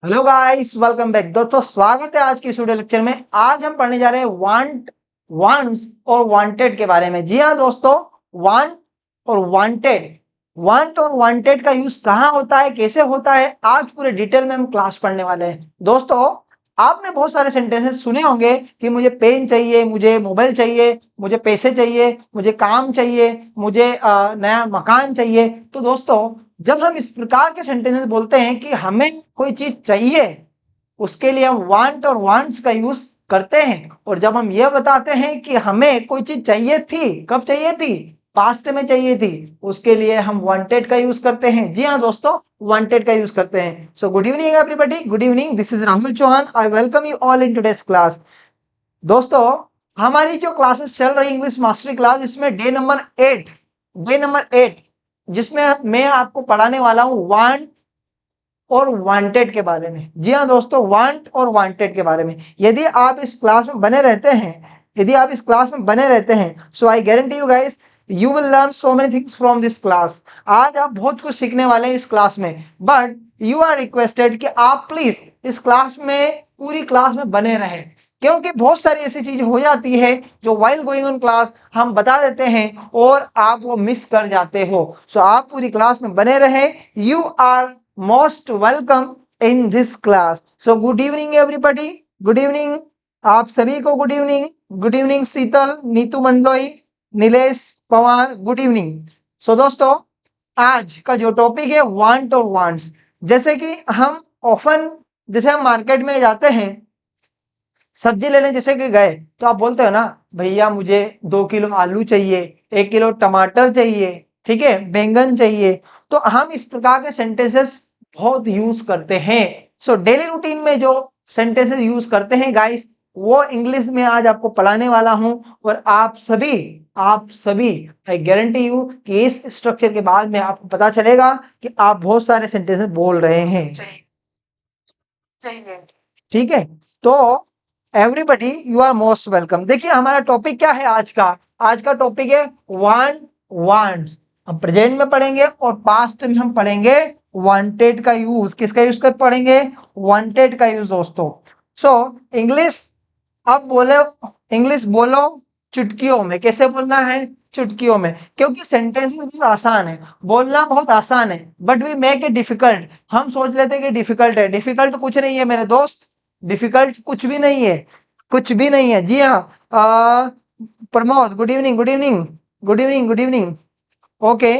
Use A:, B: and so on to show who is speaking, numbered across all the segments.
A: Hello guys, welcome back दोस्तों। स्वागत है आज की स्टूडियो लेक्चर में। आज हम पढ़ने जा रहे हैं वांट्स और वांटेड के बारे में। जी हाँ दोस्तों, वांट और वांटेड का यूज कहाँ होता है, कैसे होता है, आज पूरे डिटेल में हम क्लास पढ़ने वाले हैं। दोस्तों, आपने बहुत सारे सेंटेंसेस सुने होंगे कि मुझे पेन चाहिए, मुझे मोबाइल चाहिए, मुझे पैसे चाहिए, मुझे काम चाहिए, मुझे नया मकान चाहिए। तो दोस्तों, जब हम इस प्रकार के सेंटेंसेस बोलते हैं कि हमें कोई चीज चाहिए, उसके लिए हम वांट और वांट्स का यूज करते हैं। और जब हम ये बताते हैं कि हमें कोई चीज चाहिए थी, कब चाहिए थी, पास्ट में चाहिए थी, उसके लिए हम वांटेड का यूज करते हैं। जी हाँ दोस्तों, वांटेड का यूज करते हैं। So good evening everybody, good evening, this is Rahul Chauhan. I welcome you all in today's class. दोस्तों, हमारी जो क्लासेस चल रही इंग्लिश मास्टरी क्लास, इसमें डे नंबर 8 जिसमें मैं आपको पढ़ाने वाला हूं वांट और वांटेड के बारे में। जी हाँ दोस्तों, वांट और वांटेड के बारे में। यदि आप इस क्लास में बने रहते हैं, so I guarantee you guys, you will learn so many things from this class. आज आप बहुत कुछ सीखने वाले हैं इस क्लास में। बट यू आर रिक्वेस्टेड कि आप प्लीज इस क्लास में, पूरी क्लास में बने रहें, क्योंकि बहुत सारी ऐसी चीज हो जाती है जो वाइल गोइंग ऑन क्लास हम बता देते हैं और आप वो मिस कर जाते हो। सो आप पूरी क्लास में बने रहे। You are most welcome in this class. So good evening everybody, good evening, आप सभी को good evening. Good evening Sheetal, Neetu Mandloi, Nilesh Pawar, good evening. So दोस्तों, आज का जो टॉपिक है वांट और वांट्स। जैसे कि हम ऑफन, जैसे हम मार्केट में जाते हैं सब्जी लेने, जैसे कि गए तो आप बोलते हो ना, भैया मुझे 2 किलो आलू चाहिए, 1 किलो टमाटर चाहिए, ठीक है, बैंगन चाहिए। तो हम इस प्रकार के सेंटेंसेस बहुत यूज करते हैं। सो डेली रूटीन में जो सेंटेंसेस यूज करते हैं गाइस, वो इंग्लिश में आज आपको पढ़ाने वाला हूं। और आप सभी आई गारंटी यू कि इस स्ट्रक्चर के बाद में आपको पता चलेगा कि आप बहुत सारे सेंटेंसेस बोल रहे हैं। चाहिए, ठीक है। तो everybody, you are most welcome. देखिए हमारा टॉपिक क्या है आज का टॉपिक है वांट वांट्स। हम प्रेजेंट में पढ़ेंगे और पास्ट में हम पढ़ेंगे वांटेड का यूज। किसका यूज कर पढ़ेंगे? वांटेड का यूज दोस्तों। सो इंग्लिश, अब बोले, इंग्लिश बोलो चुटकियों में। कैसे बोलना है? चुटकियों में। क्योंकि सेंटेंसेस बहुत आसान है, बोलना बहुत आसान है, but we make it difficult. हम सोच लेते हैं कि डिफिकल्ट है। डिफिकल्ट कुछ नहीं है मेरे दोस्त, डिफिकल्ट कुछ भी नहीं है, कुछ भी नहीं है। जी हाँ, Pramod, good evening, good evening, good evening, good evening. Okay,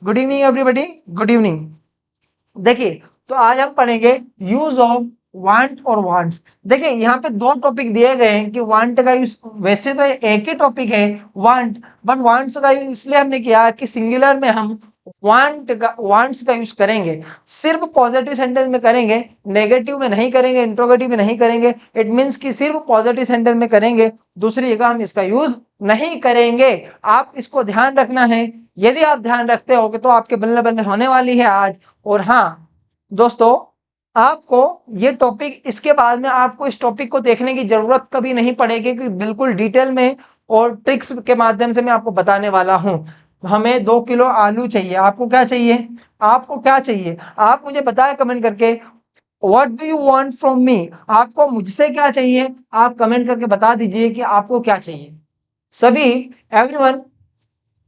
A: good evening everybody, good evening. देखिए, तो आज हम पढ़ेंगे यूज ऑफ वांट और वांट्स। देखिए यहाँ पे दो टॉपिक दिए गए हैं कि वांट का यूज, वैसे तो एक ही टॉपिक है वांट, बट वांट्स का यूज इसलिए हमने किया कि सिंगुलर में हम वांट्स का यूज करेंगे। सिर्फ पॉजिटिव सेंटेंस में करेंगे, नेगेटिव में नहीं करेंगे, इंट्रोगेटिव में नहीं करेंगे। इट मीन्स कि सिर्फ पॉजिटिव सेंटेंस में करेंगे, दूसरी जगह हम इसका यूज नहीं करेंगे। आप इसको ध्यान रखना है। यदि आप ध्यान रखते हो तो आपके बल्ले बल्ले होने वाली है आज। और हाँ दोस्तों, आपको ये टॉपिक, इसके बाद में आपको इस टॉपिक को देखने की जरूरत कभी नहीं पड़ेगी, कि बिल्कुल डिटेल में और ट्रिक्स के माध्यम से मैं आपको बताने वाला हूं। हमें 2 किलो आलू चाहिए, आपको क्या चाहिए? आपको क्या चाहिए आप मुझे बताएं कमेंट करके। What do you want from me? आपको मुझसे क्या चाहिए? आप कमेंट करके बता दीजिए कि आपको क्या चाहिए। सभी, एवरीवन,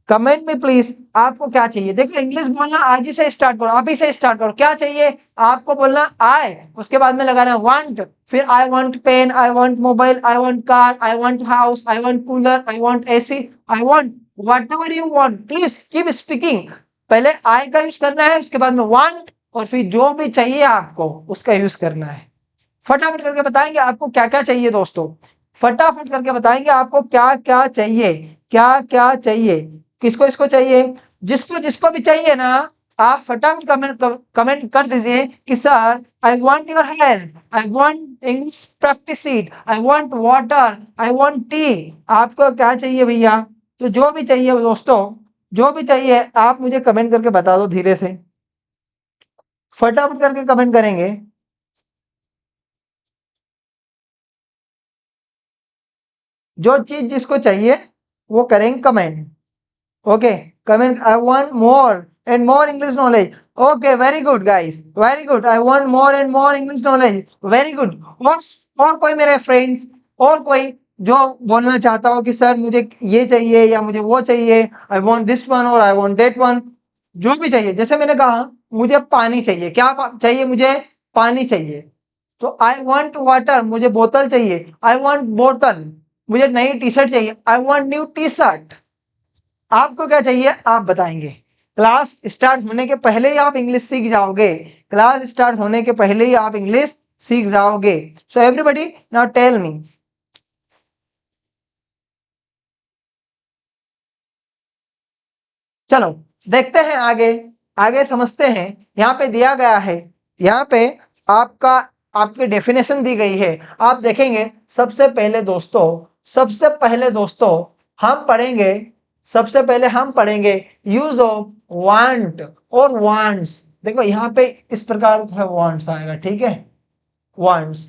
A: कमेंट में प्लीज आपको क्या चाहिए। देखो इंग्लिश बोलना आज ही से स्टार्ट करो, अभी से स्टार्ट करो। क्या चाहिए आपको? बोलना आई, उसके बाद में लगाना वांट, फिर I want pen, I want mobile, I want car, I want house, I want cooler, I want AC, I want whatever you want. Please keep speaking. पहले आई का यूज करना है, उसके बाद में वांट, और फिर जो भी चाहिए आपको उसका यूज करना है। फटाफट करके बताएंगे आपको क्या क्या चाहिए दोस्तों। फटाफट करके बताएंगे आपको क्या क्या चाहिए, क्या क्या चाहिए, किसको इसको चाहिए, जिसको जिसको भी चाहिए ना, आप फटाफट कमेंट कर दीजिए कि sir I want your help, I want English practice sheet, I want water, I want T. आपको क्या चाहिए भैया? तो जो भी चाहिए दोस्तों, जो भी चाहिए आप मुझे कमेंट करके बता दो धीरे से, फटाफट करके कमेंट करेंगे। जो चीज जिसको चाहिए वो करेंगे comment. Okay, comment. I want more and more English knowledge. Okay, very good guys, very good. I want more and more English knowledge. Very good. और कोई मेरे फ्रेंड्स, और कोई जो बोलना चाहता हो कि सर मुझे ये चाहिए या मुझे वो चाहिए, आई वॉन्ट दिस वन और आई वॉन्ट डेट वन, जो भी चाहिए। जैसे मैंने कहा मुझे पानी चाहिए, क्या चाहिए मुझे? पानी चाहिए। तो आई वॉन्ट वाटर, मुझे बोतल चाहिए, आई वॉन्ट बोतल। मुझे नई टी शर्ट चाहिए, I want new T shirt. आपको क्या चाहिए आप बताएंगे। क्लास स्टार्ट होने के पहले ही आप इंग्लिश सीख जाओगे, क्लास स्टार्ट होने के पहले ही आप इंग्लिश सीख जाओगे। So everybody now tell me. चलो देखते हैं आगे, आगे समझते हैं। यहाँ पे दिया गया है, यहाँ पे आपका आपकी डेफिनेशन दी गई है। आप देखेंगे सबसे पहले दोस्तों, सबसे पहले दोस्तों हम पढ़ेंगे, सबसे पहले हम पढ़ेंगे यूज ऑफ वांट और वांट्स। देखो यहाँ पे इस प्रकार का वांट्स आएगा, ठीक है, वांट्स।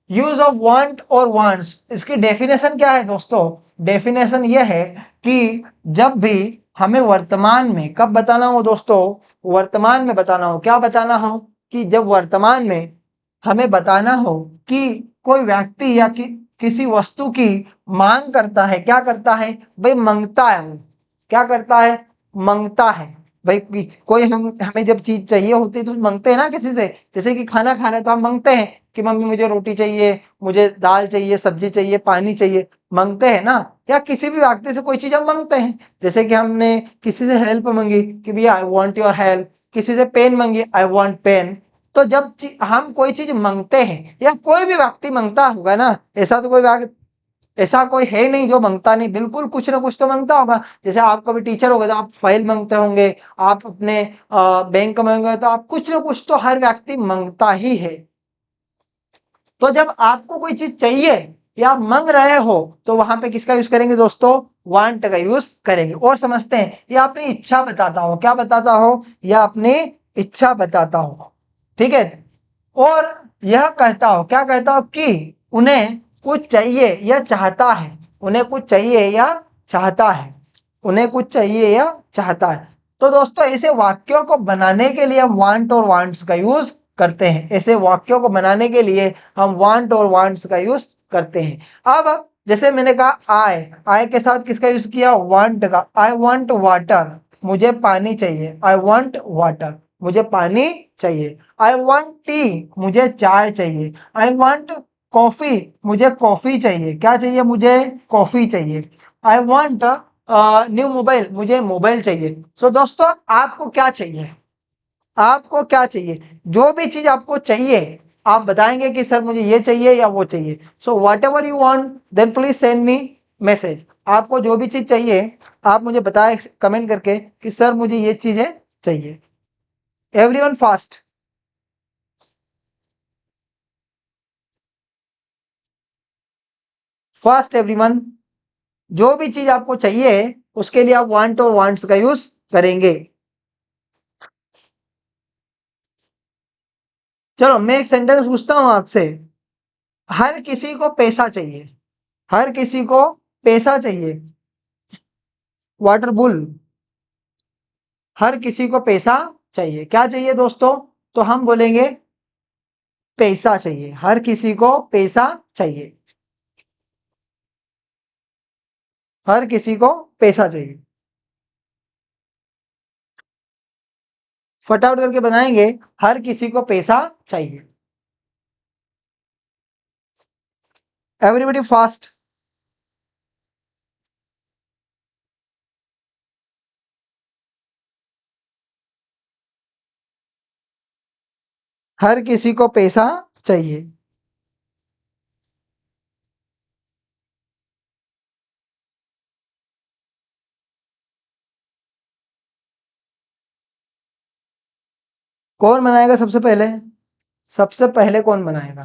A: यूज ऑफ वांट और वांट्स, इसकी डेफिनेशन क्या है दोस्तों? डेफिनेशन यह है कि जब भी हमें वर्तमान में, कब बताना हो दोस्तों? वर्तमान में बताना हो। क्या बताना हो? कि जब वर्तमान में हमें बताना हो कि कोई व्यक्ति या किसी वस्तु की मांग करता है। क्या करता है भाई? मांगता है। वो क्या करता है? मांगता है। भाई कोई हमें जब चीज चाहिए होती है तो मांगते हैं ना किसी से। जैसे कि खाना खा रहे हैं तो हम मांगते हैं कि मम्मी मुझे रोटी चाहिए, मुझे दाल चाहिए, सब्जी चाहिए, पानी चाहिए, मांगते हैं ना। या किसी भी व्यक्ति से कोई चीज हम मांगते हैं। जैसे कि हमने किसी से हेल्प मांगी कि भैया आई वांट योर हेल्प, किसी से पेन मांगी, आई वांट पेन। तो जब हम कोई चीज मांगते हैं या कोई भी व्यक्ति मांगता होगा ना, ऐसा तो कोई ऐसा कोई है नहीं जो मांगता नहीं, बिल्कुल कुछ ना कुछ तो मांगता होगा। जैसे आप कभी टीचर हो गए तो आप फाइल मांगते होंगे, आप अपने बैंक मांगोगे तो आप कुछ ना कुछ तो हर व्यक्ति मांगता ही है। तो जब आपको कोई चीज चाहिए या आप मांग रहे हो तो वहां पे किसका यूज करेंगे दोस्तों? वांट का यूज करेंगे। और समझते हैं, या अपनी इच्छा बताता हो। क्या बताता हो? या अपनी इच्छा बताता हो, ठीक है। और यह कहता हो, क्या कहता हो? कि उन्हें कुछ चाहिए या चाहता है, उन्हें कुछ चाहिए या चाहता है, उन्हें कुछ चाहिए या चाहता है। तो दोस्तों ऐसे वाक्यों को बनाने के लिए हम वांट और वांट्स का यूज करते हैं। ऐसे वाक्यों को बनाने के लिए हम वांट और वांट्स का यूज करते हैं। अब जैसे मैंने कहा आई के साथ किसका यूज किया? वांट का। आई वांट वाटर, मुझे पानी चाहिए, आई वांट वाटर, मुझे पानी चाहिए। आई वांट टी, मुझे चाय चाहिए। आई वांट कॉफी, मुझे कॉफी चाहिए। क्या चाहिए? मुझे कॉफी चाहिए। आई वांट न्यू मोबाइल, मुझे मोबाइल चाहिए। सो दोस्तों आपको क्या चाहिए? आपको क्या चाहिए? जो भी चीज आपको चाहिए आप बताएंगे कि सर मुझे ये चाहिए या वो चाहिए। So whatever you want then please send me message. आपको जो भी चीज चाहिए आप मुझे बताए कमेंट करके कि सर मुझे ये चीजें चाहिए। Everyone fast. Fast everyone. जो भी चीज आपको चाहिए उसके लिए आप वांट और वांट्स का यूज करेंगे। चलो मैं एक सेंटेंस पूछता हूं आपसे। हर किसी को पैसा चाहिए, हर किसी को पैसा चाहिए। Water bull. हर किसी को पैसा चाहिए। क्या चाहिए दोस्तों? तो हम बोलेंगे पैसा चाहिए। हर किसी को पैसा चाहिए। हर किसी को पैसा चाहिए। फटाफट करके बनाएंगे। हर किसी को पैसा चाहिए। Everybody fast. हर किसी को पैसा चाहिए। कौन बनाएगा सबसे पहले? सबसे पहले कौन बनाएगा?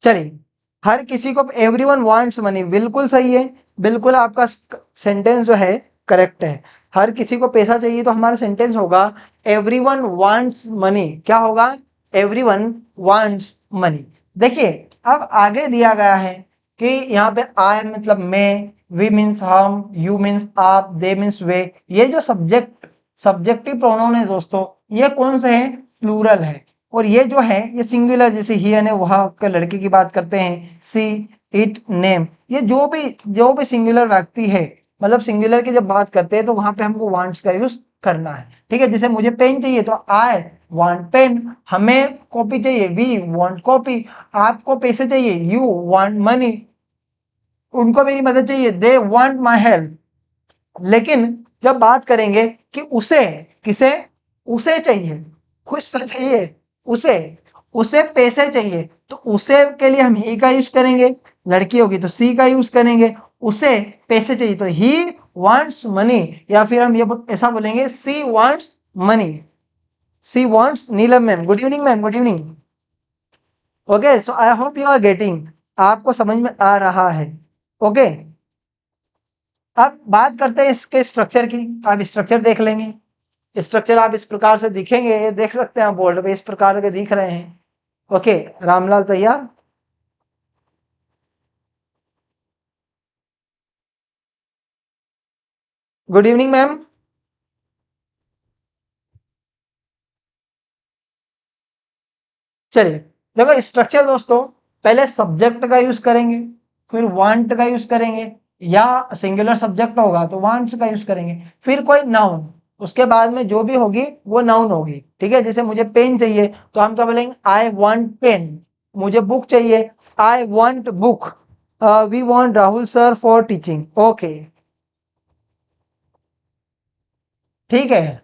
A: चलिए। हर किसी को, एवरीवन वांट्स मनी, बिल्कुल सही है। बिल्कुल आपका सेंटेंस जो है करेक्ट है। हर किसी को पैसा चाहिए तो हमारा सेंटेंस होगा एवरीवन वांट्स मनी। क्या होगा? Everyone wants money. देखिए अब आगे दिया गया है कि यहाँ पे आई मतलब मैं, वी मीन्स हम, यू मीन्स आप, दे मीन्स वे। ये जो सब्जेक्टिव प्रोनाउन है दोस्तों, ये कौन से हैं? प्लूरल है। और ये जो है ये सिंगुलर, जैसे ही ने वहां के लड़के की बात करते हैं, सी, इट, नेम। ये जो भी सिंगुलर व्यक्ति है, मतलब सिंगुलर की जब बात करते हैं तो वहां पे हमको वांट्स का यूज करना है। ठीक है, जैसे मुझे पेन चाहिए तो आई वांट पेन, हमें कॉपी चाहिए, वी वांट कॉपी, आपको पैसे चाहिए, यू वांट मनी, उनको मेरी मदद चाहिए, दे वांट माई हेल्प। लेकिन जब बात करेंगे कि उसे, किसे? उसे चाहिए, खुश तो चाहिए, उसे उसे पैसे चाहिए, तो उसे के लिए हम ही का यूज करेंगे। लड़की होगी तो सी का यूज करेंगे। उसे पैसे चाहिए तो ही वांट्स मनी, या फिर हम ये ऐसा बोलेंगे, she wants money, she wants. Neelam ma'am, good evening ma'am, good evening. Okay, so I hope you are getting, आपको समझ में आ रहा है। ओके, अब बात करते हैं इसके स्ट्रक्चर की। आप स्ट्रक्चर देख लेंगे, स्ट्रक्चर आप इस प्रकार से दिखेंगे, ये देख सकते हैं बोर्ड पे, इस प्रकार के दिख रहे हैं। ओके, रामलाल तैयार? Good evening ma'am. चलिए, देखो स्ट्रक्चर दोस्तों, पहले सब्जेक्ट का यूज करेंगे, फिर वांट का यूज करेंगे, या सिंगुलर सब्जेक्ट होगा तो वांट्स का यूज करेंगे, फिर कोई नाउन, उसके बाद में जो भी होगी वो नाउन होगी। ठीक है, जैसे मुझे पेन चाहिए तो हम क्या बोलेंगे? I want pen. मुझे बुक चाहिए, I want book. We want Rahul sir for teaching. Okay, ठीक है।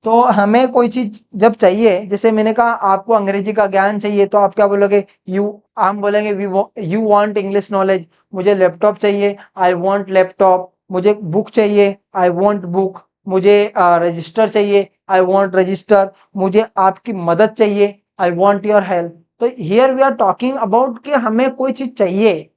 A: तो हमें कोई चीज जब चाहिए, जैसे मैंने कहा आपको अंग्रेजी का ज्ञान चाहिए, तो आप क्या बोलोगे? यू, हम बोलेंगे we, you want English knowledge. मुझे लैपटॉप चाहिए, आई वांट लैपटॉप। मुझे बुक चाहिए, आई वांट बुक। मुझे रजिस्टर चाहिए, आई वांट रजिस्टर। मुझे आपकी मदद चाहिए, आई वांट योर हेल्प। तो here we are talking about कि हमें कोई चीज चाहिए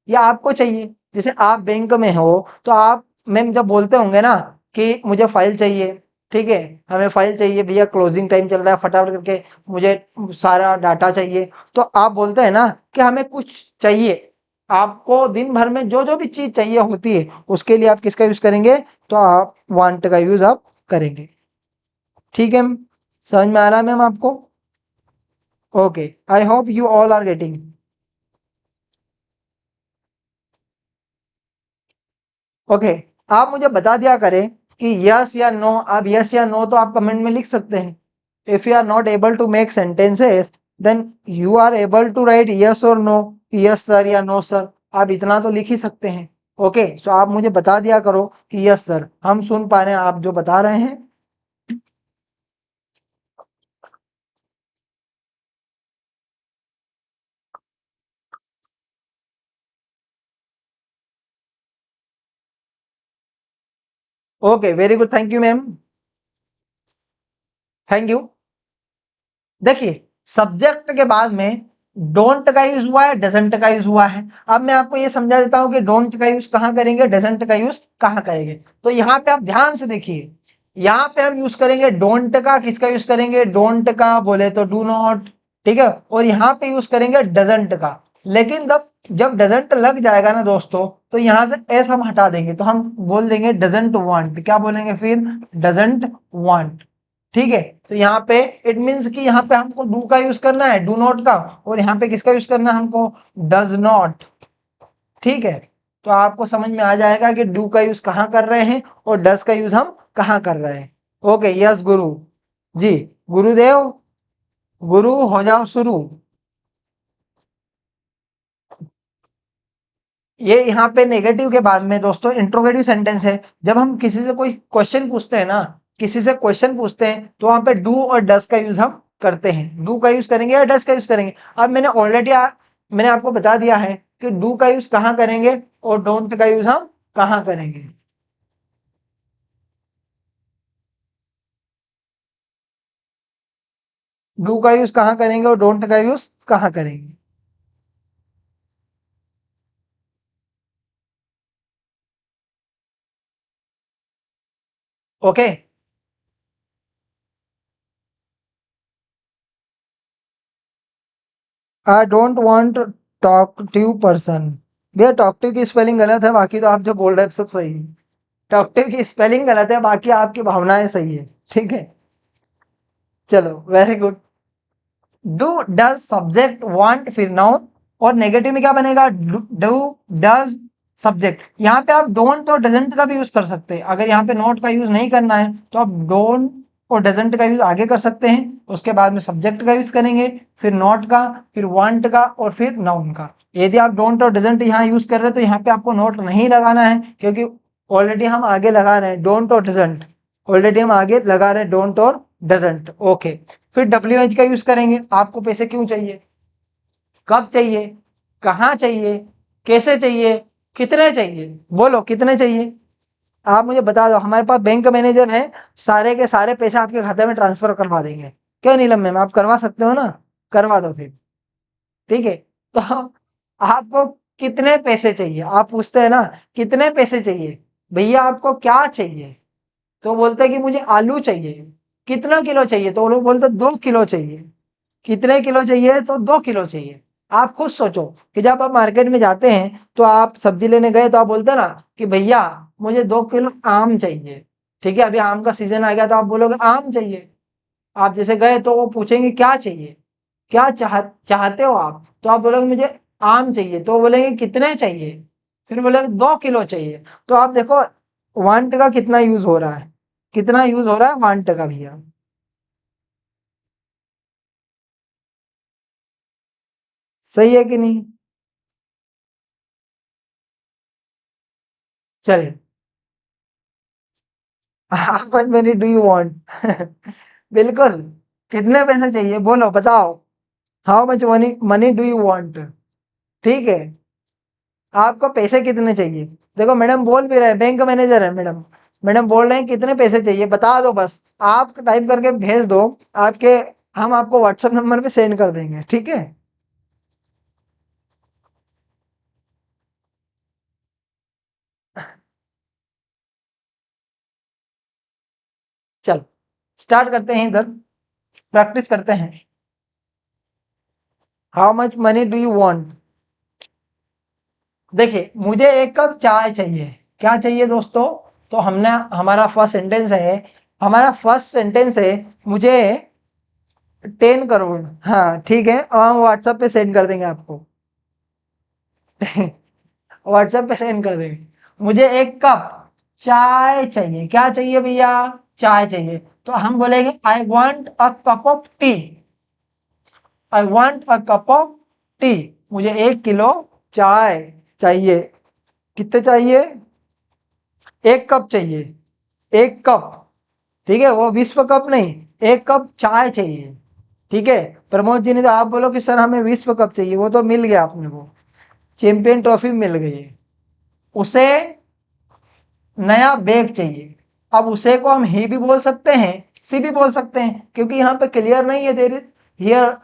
A: या आपको चाहिए। जैसे आप बैंक में हो तो आप मैम जब बोलते होंगे ना कि मुझे फाइल चाहिए, ठीक है, हमें फाइल चाहिए भैया, क्लोजिंग टाइम चल रहा है, फटाफट करके मुझे सारा डाटा चाहिए, तो आप बोलते हैं ना कि हमें कुछ चाहिए। आपको दिन भर में जो जो भी चीज चाहिए होती है, उसके लिए आप किसका यूज करेंगे? तो आप वांट का यूज आप करेंगे। ठीक है, समझ में आ रहा है मैम आपको? Okay, I hope you all are getting. Okay, आप मुझे बता दिया करें कि यस या नो। आप यस या नो तो आप कमेंट में लिख सकते हैं। If you are not able to make sentences, then you are able to write yes और नो, यस सर या नो सर। आप इतना तो लिख ही सकते हैं। ओके, सो आप मुझे बता दिया करो कि यस सर, हम सुन पा रहे हैं आप जो बता रहे हैं। Okay, very good, thank you ma'am, thank you. देखिए, सब्जेक्ट के बाद में डोंट का यूज हुआ है, डजंट का यूज हुआ है। अब मैं आपको ये समझा देता हूं कि डोंट का यूज कहां करेंगे, डजंट का यूज कहां करेंगे। तो यहाँ पे आप ध्यान से देखिए, यहाँ पे हम यूज करेंगे डोंट का, किसका यूज करेंगे? डोंट का, बोले तो डू नॉट। ठीक है, और यहाँ पे यूज करेंगे डजंट का। लेकिन जब डजंट लग जाएगा ना दोस्तों, तो यहाँ से एस हम हटा देंगे, तो हम बोल देंगे डजंट वांट। क्या बोलेंगे फिर? Doesn't want. ठीक है, तो यहाँ पे इट मीन्स कि यहाँ पे हमको डू का यूज करना है, डू नॉट का, और यहाँ पे किसका यूज करना है हमको? Does not. ठीक है, तो आपको समझ में आ जाएगा कि डू का यूज कहाँ कर रहे हैं और डज का यूज हम कहाँ कर रहे हैं। ओके, यस गुरु जी, गुरुदेव, गुरु हो जाओ शुरू। ये यहाँ पे नेगेटिव के बाद में दोस्तों इंट्रोगेटिव सेंटेंस है। जब हम किसी से कोई क्वेश्चन पूछते हैं ना, किसी से क्वेश्चन पूछते हैं, तो वहां पे डू और डस का यूज हम करते हैं। डू का यूज करेंगे या डस का यूज करेंगे? अब मैंने आपको बता दिया है कि डू का यूज कहाँ करेंगे और डोंट का यूज हम कहाँ करेंगे। डू का यूज कहाँ करेंगे और डोंट का यूज कहाँ करेंगे। Okay, I don't want talk to person, भैया टॉक्टिव की स्पेलिंग गलत है, बाकी तो आप जो बोल रहे हैं सब सही है। टॉक्टिव की स्पेलिंग गलत है, बाकी आपकी भावनाएं सही है, ठीक है। चलो very good. Do does subject want फिर नाउन, और नेगेटिव में क्या बनेगा, डू डज सब्जेक्ट। यहाँ पे आप डोंट और डजंट का भी यूज कर सकते हैं। अगर यहाँ पे नॉट का यूज नहीं करना है तो आप डोंट और डजंट का यूज आगे कर सकते हैं, उसके बाद में सब्जेक्ट का यूज करेंगे, फिर नॉट का, फिर वांट का, और फिर नाउन का। यदि आप डोंट और डजंट यहाँ यूज कर रहे हैं तो यहाँ पे आपको नॉट नहीं लगाना है, क्योंकि ऑलरेडी हम आगे लगा रहे हैं डोंट और डजंट। ऑलरेडी हम आगे लगा रहे हैं डोंट और डजंट। ओके, फिर डब्ल्यू एच का यूज करेंगे। आपको पैसे क्यों चाहिए, कब चाहिए, कहाँ चाहिए, कैसे चाहिए, कितने चाहिए, बोलो कितने चाहिए। आप मुझे बता दो, हमारे पास बैंक मैनेजर है, सारे के सारे पैसे आपके खाते में ट्रांसफर करवा देंगे। क्यों नीलम मैम, आप करवा सकते हो ना, करवा दो फिर, ठीक है। तो आपको कितने पैसे चाहिए, आप पूछते हैं ना कितने पैसे चाहिए, भैया आपको क्या चाहिए, तो बोलते हैं कि मुझे आलू चाहिए। कितना किलो चाहिए, तो वो लोग बोलते 2 किलो चाहिए। कितने किलो चाहिए, तो 2 किलो चाहिए। आप खुद सोचो कि जब आप मार्केट में जाते हैं तो आप सब्जी लेने गए तो आप बोलते हैं ना कि भैया मुझे 2 किलो आम चाहिए, ठीक है। अभी आम का सीजन आ गया तो आप बोलोगे आम चाहिए। आप जैसे गए तो वो पूछेंगे क्या चाहिए, क्या चाहते हो आप, तो आप बोलोगे मुझे आम चाहिए, तो वो बोलेंगे कितने चाहिए, फिर बोलेंगे 2 किलो चाहिए। तो आप देखो वांट का कितना यूज हो रहा है, कितना यूज हो रहा है वांट का भैया। सही है कि नहीं। चलिए, how much money do you want. बिल्कुल, कितने पैसे चाहिए बोलो बताओ। How much money money do you want, ठीक है। आपको पैसे कितने चाहिए, देखो मैडम बोल भी रहे हैं, बैंक मैनेजर है मैडम। मैडम बोल रहे हैं कितने पैसे चाहिए बता दो, बस आप टाइप करके भेज दो। आपके हम आपको व्हाट्सएप नंबर पे सेंड कर देंगे, ठीक है। चलो स्टार्ट करते हैं, इधर प्रैक्टिस करते हैं। How much money do you want. देखिए मुझे 1 कप चाय चाहिए, क्या चाहिए दोस्तों। तो हमने हमारा फर्स्ट सेंटेंस है, हमारा फर्स्ट सेंटेंस है मुझे 10 करोड़। हाँ ठीक है, और हम व्हाट्सएप पे सेंड कर देंगे आपको। व्हाट्सएप पे सेंड कर देंगे। मुझे 1 कप चाय चाहिए, क्या चाहिए भैया, चाय चाहिए। तो हम बोलेंगे I want a cup of T, I want a cup of T. मुझे 1 किलो चाय चाहिए। कितने चाहिए, 1 कप चाहिए, 1 कप, ठीक है। वो विश्व कप नहीं, 1 कप चाय चाहिए, ठीक है। प्रमोद जी ने तो आप बोलो कि सर हमें विश्व कप चाहिए, वो तो मिल गया अपने को, चैंपियन ट्रॉफी मिल गई है। उसे नया बैग चाहिए। अब उसे को हम ही भी बोल सकते हैं, सी भी बोल सकते हैं, क्योंकि यहाँ पे क्लियर नहीं है। There is here,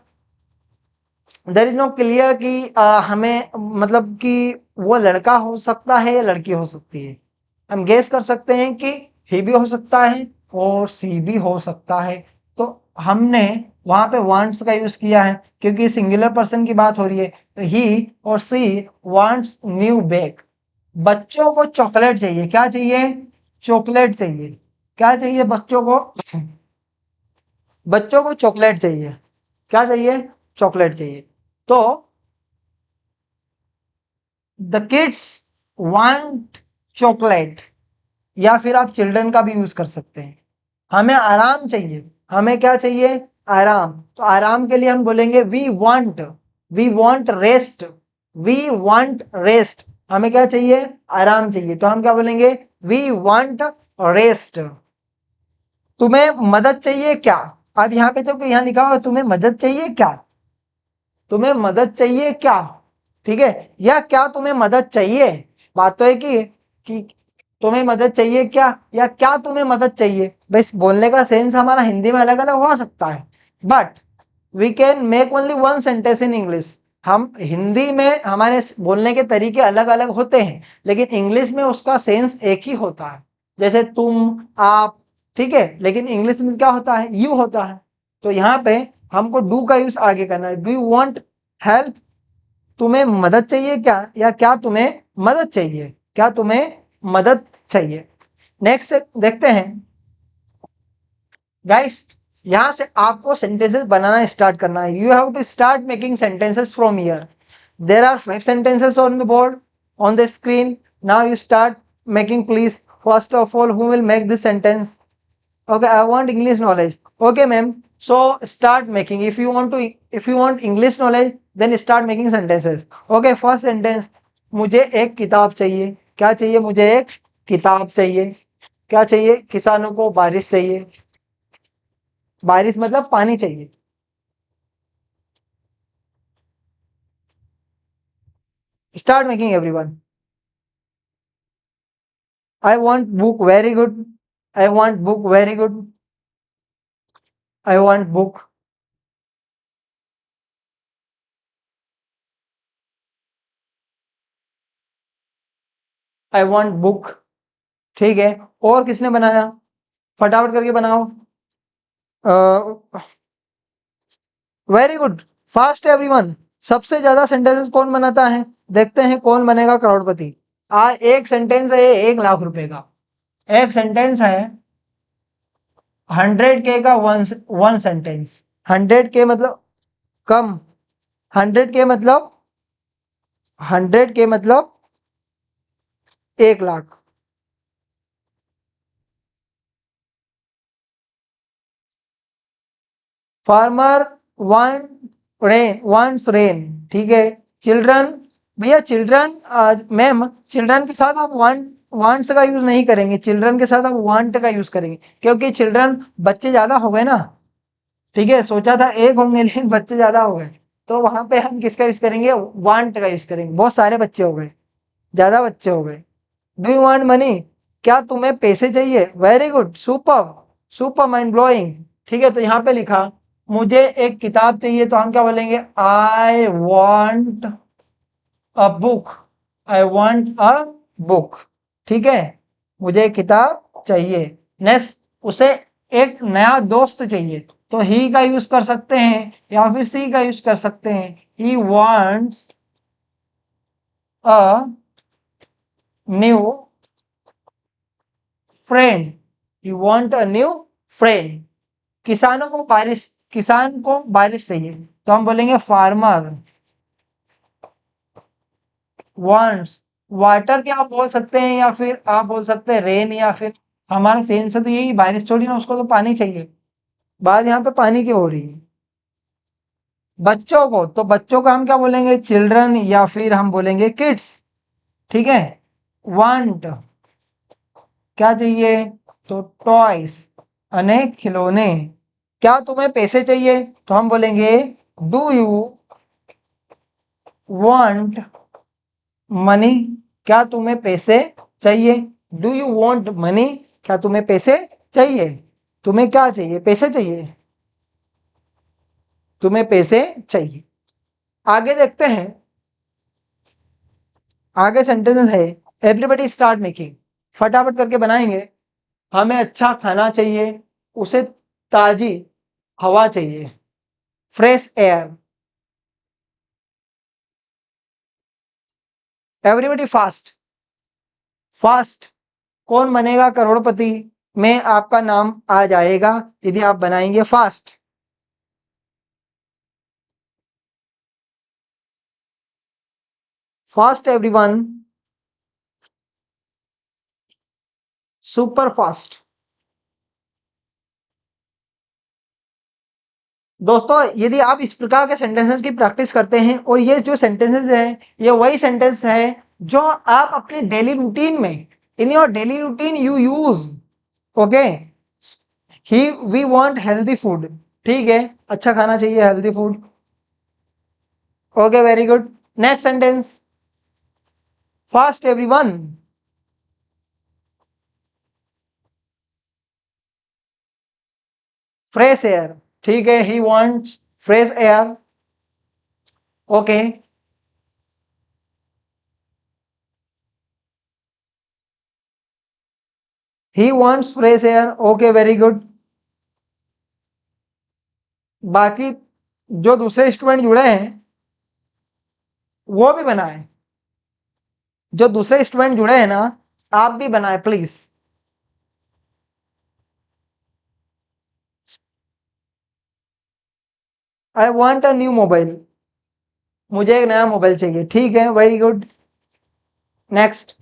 A: there is no clear कि हमें मतलब कि वो लड़का हो सकता है या लड़की हो सकती है। हम गेस कर सकते हैं कि ही भी हो सकता है और सी भी हो सकता है। तो हमने वहां पे वांट्स का यूज किया है, क्योंकि सिंगुलर पर्सन की बात हो रही है। तो ही और सी वांट्स न्यू बैग। बच्चों को चॉकलेट चाहिए, क्या चाहिए, चॉकलेट चाहिए। क्या चाहिए बच्चों को, बच्चों को चॉकलेट चाहिए। क्या चाहिए, चॉकलेट चाहिए। तो द किड्स वांट चॉकलेट, या फिर आप चिल्ड्रन का भी यूज कर सकते हैं। हमें आराम चाहिए, हमें क्या चाहिए, आराम। तो आराम के लिए हम बोलेंगे we want rest, we want rest. हमें क्या चाहिए, आराम चाहिए। तो हम क्या बोलेंगे, वी वांट रेस्ट। तुम्हें मदद चाहिए क्या। अब यहाँ पे तो यहाँ लिखा हुआ तुम्हें मदद चाहिए क्या, तुम्हें मदद चाहिए क्या, ठीक है। या क्या तुम्हें मदद चाहिए, बात तो है कि तुम्हें मदद चाहिए क्या, या क्या तुम्हें मदद चाहिए। बस बोलने का सेंस हमारा हिंदी में अलग अलग हो सकता है, but we can make only one sentence in English. हम हिंदी में हमारे बोलने के तरीके अलग अलग होते हैं, लेकिन इंग्लिश में उसका सेंस एक ही होता है। जैसे तुम, आप, ठीक है, लेकिन इंग्लिश में क्या होता है, यू होता है। तो यहाँ पे हमको डू का यूज आगे करना है। डू यू वांट हेल्प, तुम्हें मदद चाहिए क्या, या क्या तुम्हें मदद चाहिए, क्या तुम्हें मदद चाहिए। नेक्स्ट देखते हैं गाइस, यहां से आपको सेंटेंसेस बनाना स्टार्ट करना है। You have to start making sentences from here. There are 5 sentences on the board, on the screen. Now you start making, please. First of all, who will make this sentence? Okay, I want English knowledge. Okay, ma'am. So start making. If you want English knowledge, then start making sentences. Okay, first sentence. मुझे एक किताब चाहिए। क्या चाहिए? मुझे एक किताब चाहिए। क्या चाहिए? किसानों को बारिश चाहिए। बारिश मतलब पानी चाहिए। Start making, everyone. I want book very good. I want book very good. I want book. I want book. ठीक है, और किसने बनाया? फटाफट करके बनाओ। Very good, fast everyone. सबसे ज्यादा सेंटेंसेस कौन बनाता है? देखते हैं कौन बनेगा करोड़पति। एक सेंटेंस है 1 लाख रुपए का। एक सेंटेंस है 100K का। One sentence. 100K मतलब कम। 100K मतलब 100K मतलब 1 लाख। Farmer wants rain. ठीक है। चिल्ड्रन, भैया चिल्ड्रन, मैम चिल्ड्रन के साथ आप वांट्स का यूज नहीं करेंगे, चिल्ड्रन के साथ आप वांट का यूज करेंगे, क्योंकि चिल्ड्रन बच्चे ज्यादा हो गए ना। ठीक है, सोचा था एक होंगे लेकिन बच्चे ज्यादा हो गए, तो वहां पे हम किसका यूज करेंगे? वांट का यूज करेंगे। बहुत सारे बच्चे हो गए, ज्यादा बच्चे हो गए। Do you want money? क्या तुम्हें पैसे चाहिए? Very good, super, super, mind blowing. ठीक है, तो यहाँ पे लिखा मुझे एक किताब चाहिए, तो हम क्या बोलेंगे? I want a book. I want a book. ठीक है, मुझे एक किताब चाहिए। नेक्स्ट, उसे एक नया दोस्त चाहिए, तो ही का यूज कर सकते हैं या फिर सी का यूज कर सकते हैं। He wants a new friend. You want a new friend. किसान को बारिश चाहिए, तो हम बोलेंगे फार्मर वांट्स वाटर। क्या आप बोल सकते हैं, या फिर आप बोल सकते हैं रेन, या फिर हमारा सेंस से तो यही बारिश थोड़ी ना, उसको तो पानी चाहिए। बात यहाँ पे पानी की हो रही है। बच्चों को, तो बच्चों का हम क्या बोलेंगे? चिल्ड्रन, या फिर हम बोलेंगे किड्स। ठीक है। वांट क्या चाहिए? तो टॉयस, अनेक खिलौने। क्या तुम्हें पैसे चाहिए? तो हम बोलेंगे डू यू वांट मनी। क्या तुम्हें पैसे चाहिए? Do you want money? क्या तुम्हें पैसे चाहिए? तुम्हें क्या चाहिए? पैसे चाहिए। तुम्हें पैसे चाहिए। आगे देखते हैं। आगे सेंटेंस है एवरीबडी स्टार्ट मेकिंग। फटाफट करके बनाएंगे। हमें अच्छा खाना चाहिए, उसे ताजी हवा चाहिए, fresh air. Everybody fast. Fast, कौन बनेगा करोड़पति में आपका नाम आ जाएगा यदि आप बनाएंगे fast. Fast everyone, super fast. दोस्तों, यदि आप इस प्रकार के सेंटेंसेस की प्रैक्टिस करते हैं, और ये जो सेंटेंसेस हैं, ये वही सेंटेंस है जो आप अपने डेली रूटीन में, in your daily routine you use. Okay, he we want healthy food. ठीक है, अच्छा खाना चाहिए, healthy food. Okay, very good. Next sentence, fast everyone, fresh air. ठीक है, he wants fresh air. Okay, he wants fresh air. Okay, very good. बाकी जो दूसरे स्टूडेंट जुड़े हैं वो भी बनाए, जो दूसरे स्टूडेंट जुड़े हैं ना, आप भी बनाए please. I want a new mobile, मुझे एक नया मोबाइल चाहिए। ठीक है, वेरी गुड। नेक्स्ट।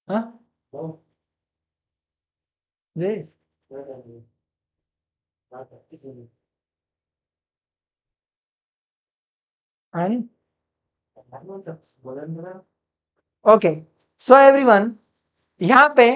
A: हाँ Yes. ओके, सो एवरीवन, यहाँ पे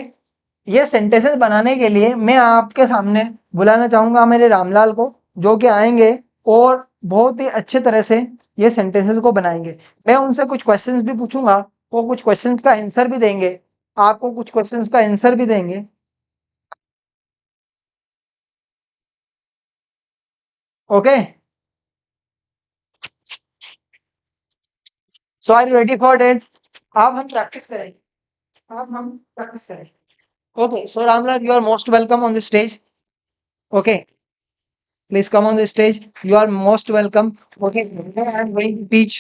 A: ये सेंटेंसेस बनाने के लिए मैं आपके सामने बुलाना चाहूंगा मेरे रामलाल को, जो कि आएंगे और बहुत ही अच्छे तरह से ये सेंटेंसेस को बनाएंगे। मैं उनसे कुछ क्वेश्चंस भी पूछूंगा, वो कुछ क्वेश्चंस का आंसर भी देंगे, आपको कुछ क्वेश्चंस का आंसर भी देंगे। Okay, so are you ready for date? अब हम प्रैक्टिस करेंगे, अब हम प्रैक्टिस करेंगे। Okay, so Ramlal, you are most welcome on the stage. Okay, please come on the stage. You are most welcome. Okay, today I am going to teach.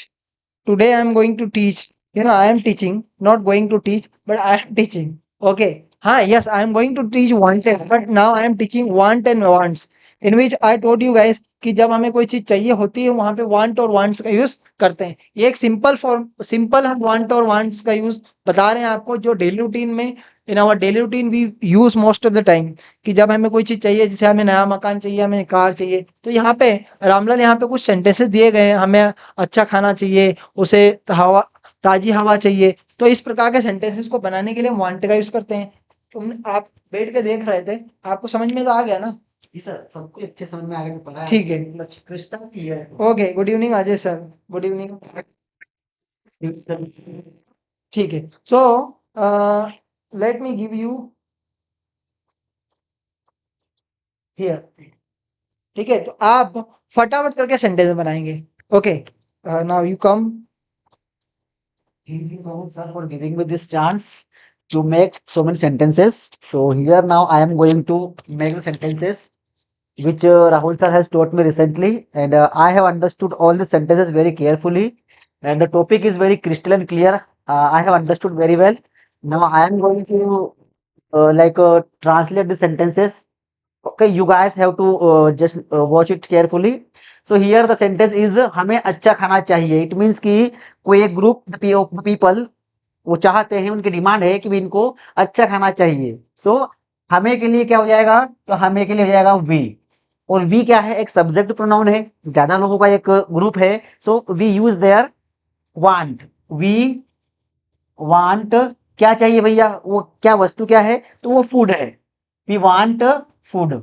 A: Today I am going to teach. You know, I am teaching, not going to teach, but I am teaching. Okay. Hi, yes, I am going to teach wanted, but now I am teaching want and wants. In which I told you guys कि जब हमें कोई चीज चाहिए होती है वहां पे want और wants का यूज करते हैं। ये एक सिंपल फॉर्म, सिंपल हम want और wants का यूज बता रहे हैं आपको, जो डेली रूटीन में, in our daily routine we use most of the time, कि जब हमें कोई चीज चाहिए, जैसे हमें नया मकान चाहिए, हमें कार चाहिए, तो यहाँ पे रामलाल, यहाँ पे कुछ सेंटेंसेस दिए गए हैं। हमें अच्छा खाना चाहिए, उसे हवा, ताजी हवा चाहिए। तो इस प्रकार के सेंटेंसेस को बनाने के लिए हम वांट का यूज करते हैं। तुम आप बैठ के देख रहे थे, आपको समझ में तो आ गया ना?
B: जी सर, सब कुछ अच्छे समझ में आ गया, पता है
A: ठीक है,
B: crystal clear.
A: Okay, good evening Ajay sir, good evening. ठीक है, so let me give you here. ठीक है, तो आप फटाफट करके सेंटेंस बनाएंगे। Okay, now you come.
B: Thank you so much, sir, for giving me this chance to make so many sentences. So here now I am going to make the sentences which Rahul sir has taught me recently, and I have understood all the sentences very carefully, and the topic is very crystal and clear. I have understood very well. Now I am going to translate the sentences. Okay, you guys have to just watch it carefully. So here the sentence is हमें अच्छा खाना चाहिए. It means कि कोई एक group people वो चाहते हैं, उनकी डिमांड है कि भी इनको अच्छा खाना चाहिए। सो हमें के लिए क्या हो जाएगा? तो हमें के लिए हो जाएगा वी। और वी क्या है? एक सब्जेक्ट प्रोनाउन है, ज्यादा लोगों का एक ग्रुप है। So we use their want. We want क्या चाहिए भैया? वो क्या वस्तु क्या है? तो वो फूड है। We want food.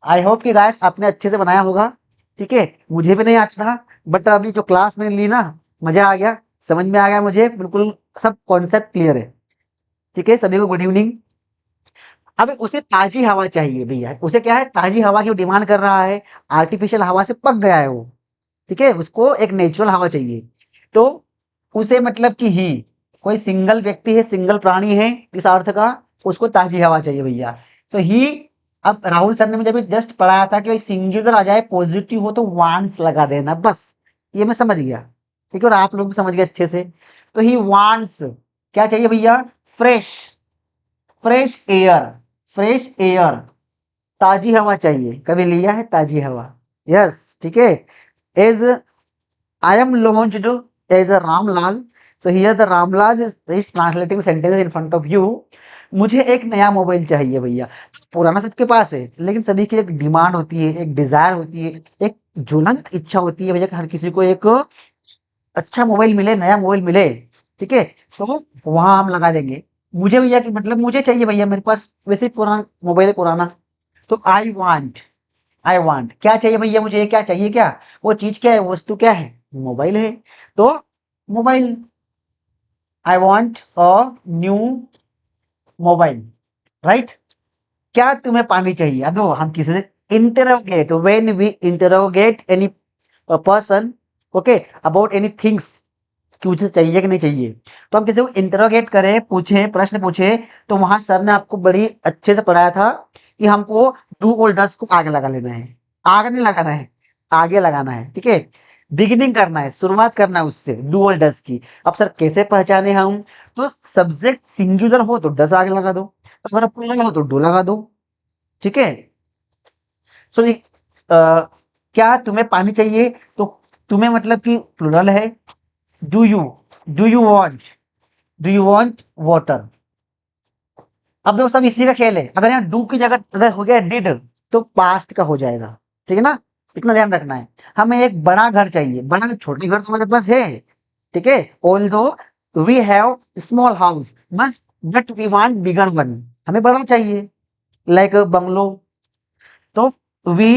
B: I hope कि गाइस आपने अच्छे से बनाया होगा। ठीक है, मुझे भी नहीं आता था, बट अभी जो क्लास मैंने ली ना, मजा आ गया, समझ में आ गया मुझे, बिल्कुल सब कॉन्सेप्ट क्लियर है। ठीक है, सभी को गुड इवनिंग। अब उसे ताजी हवा चाहिए भैया, उसे क्या है? ताजी हवा की डिमांड कर रहा है। आर्टिफिशियल हवा से पक गया है वो। ठीक है, उसको एक नेचुरल हवा चाहिए। तो उसे मतलब कि ही कोई सिंगल व्यक्ति है, सिंगल प्राणी है इस अर्थ का, उसको ताजी हवा चाहिए भैया। तो ही, अब राहुल सर ने मुझे अभी जस्ट पढ़ाया था कि सिंगुलर आ जाए, पॉजिटिव हो तो वांट्स लगा देना बस। ये मैं समझ गया। ठीक है, और आप लोग भी समझ गए अच्छे से। तो ही वांट्स क्या चाहिए भैया? Fresh, fresh air, fresh air, ताजी हवा चाहिए। कभी लिया है ताजी हवा? यस, ठीक है। As I am launched as a Ramlal. So here the Ramlal is translating sentences in front of you. मुझे एक नया मोबाइल चाहिए भैया। पुराना सबके पास है, लेकिन सभी की एक डिमांड होती है, एक डिजायर होती है, एक ज्वलंत इच्छा होती है भैया कि हर किसी को एक अच्छा मोबाइल मिले, नया मोबाइल मिले। ठीक है, तो वहां हम लगा देंगे मुझे भैया, कि मतलब मुझे चाहिए भैया, मेरे पास वैसे ही पुराना मोबाइल है, पुराना। तो आई वांट क्या चाहिए भैया? मुझे क्या चाहिए? क्या वो चीज क्या है? वस्तु क्या है? मोबाइल है। तो mobile, I want a new mobile, right? क्या तुम्हें पानी चाहिए? अब देखो, हम किसी से interrogate, when we interrogate any person, okay, about any things, excuses चाहिए कि नहीं चाहिए। तो हम किसी को इंटरोगेट करें, पूछे, प्रश्न पूछे, तो वहां सर ने आपको बड़ी अच्छे से पढ़ाया था कि हमको डू और डस को आगे लगा लेना है। आगे नहीं लगाना है, आगे लगाना है, ठीक है। बिगिनिंग करना है, शुरुआत करना है उससे, डू और डस की। अब सर कैसे पहचाने हम? तो सब्जेक्ट सिंगुलर हो तो डस आगे लगा दो, अगर प्लूरल हो तो डू लगा दो, ठीक है। सो क्या तुम्हें पानी चाहिए? तो तुम्हें मतलब कि प्लूरल है। Do you, do you want, do you want water. अब देखो सब इसी का खेल है, अगर यहाँ डू की जगह अगर हो गया डिड तो पास्ट का हो जाएगा, ठीक है ना। इतना ध्यान रखना है। हमें एक बड़ा घर चाहिए, बड़ा छोटे घर तो हमारे पास है, ठीक है। Although we have small house, बस but we want bigger one, हमें बड़ा चाहिए, लाइक बंगलो। तो वी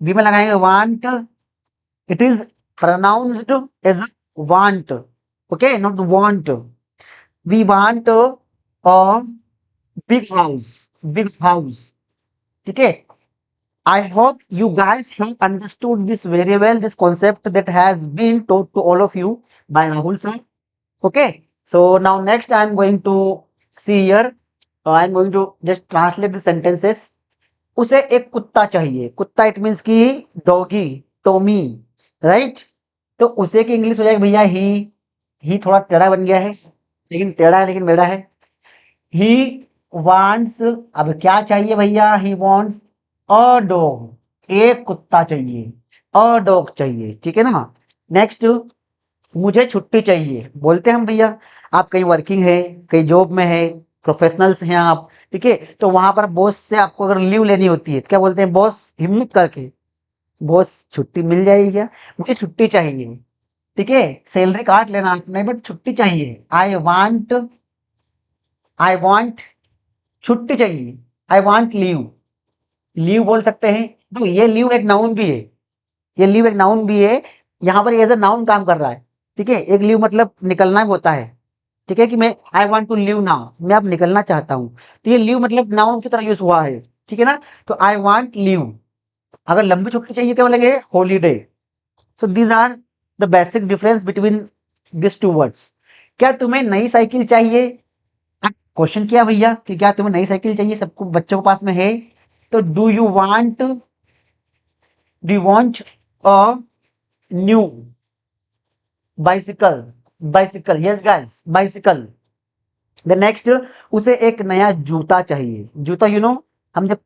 B: में लगाएंगे want, it is pronounced as want, okay, not want. We want a big house, big house, ठीक है। I hope you guys have understood this very well, this concept that has been taught to all of you by Rahul sir, okay. So now next I am going to see here, I am going to just translate the sentences. उसे एक कुत्ता चाहिए, कुत्ता it means की doggy, Tommy, right. तो उसे की English हो जाएगी भैया ही थोड़ा टेढ़ा बन गया है, लेकिन टेढ़ा है लेकिन मेढ़ा है। ही वांट्स, अब क्या चाहिए भैया? ही वांट्स अ डॉग, एक कुत्ता चाहिए, अ डॉग चाहिए, ठीक है ना। नेक्स्ट, मुझे छुट्टी चाहिए, बोलते हैं हम भैया, आप कहीं वर्किंग है, कहीं जॉब में है, प्रोफेशनल्स हैं आप, ठीक है। तो वहां पर बॉस से आपको अगर लीव लेनी होती है तो क्या बोलते हैं? बॉस, हिम्मत करके, बॉस छुट्टी मिल जाएगी क्या? मुझे छुट्टी चाहिए, ठीक है। सैलरी काट लेना आपने, बट छुट्टी चाहिए। आई वांट छुट्टी चाहिए, आई वांट लीव, लीव बोल सकते हैं। तो ये लीव एक नाउन भी है, ये लीव एक नाउन भी है, यहाँ पर एज ए नाउन काम कर रहा है, ठीक है। एक लीव मतलब निकलना भी होता है, ठीक है, कि मैं I want to leave now, मैं अब निकलना चाहता हूँ, तो ये लीव मतलब नाउन की तरह यूज हुआ है, ठीक है ना। तो आई वांट लीव। अगर लंबी छुट्टी चाहिए क्या बोलेंगे? Holiday. So these are the basic difference between this two words. क्या तुम्हें नई साइकिल चाहिए? क्वेश्चन किया भैया कि क्या तुम्हें नई साइकिल चाहिए, सबको बच्चों के पास में है। तो do you want a new bicycle, bicycle, yes guys, bicycle. The next, उसे एक नया जूता चाहिए, जूता यू नो, हम जब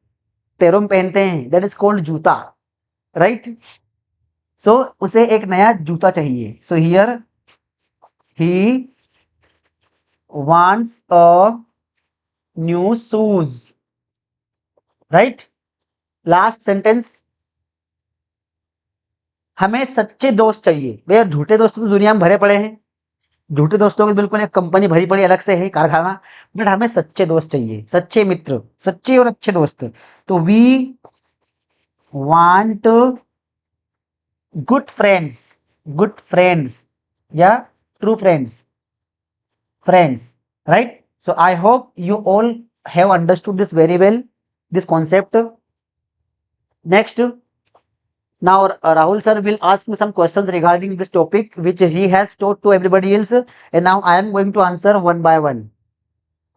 B: पैरों में पहनते हैं, दैट इज कॉल्ड जूता, राइट। सो उसे एक नया जूता चाहिए। So here he wants a new shoes, right. Last sentence, हमें सच्चे दोस्त चाहिए। भैया झूठे दोस्त तो दुनिया में भरे पड़े हैं, झूठे दोस्तों की बिल्कुल एक कंपनी भरी पड़ी अलग से है, कारखाना। बट हमें सच्चे दोस्त चाहिए, सच्चे मित्र, सच्चे और अच्छे दोस्त। तो we want good friends, good friends या true friends, friends, right? So I hope you all have understood this very well, this concept. Next, now Rahul sir will ask me some questions regarding this topic which he has taught to everybody else, and now I am going to answer one by one,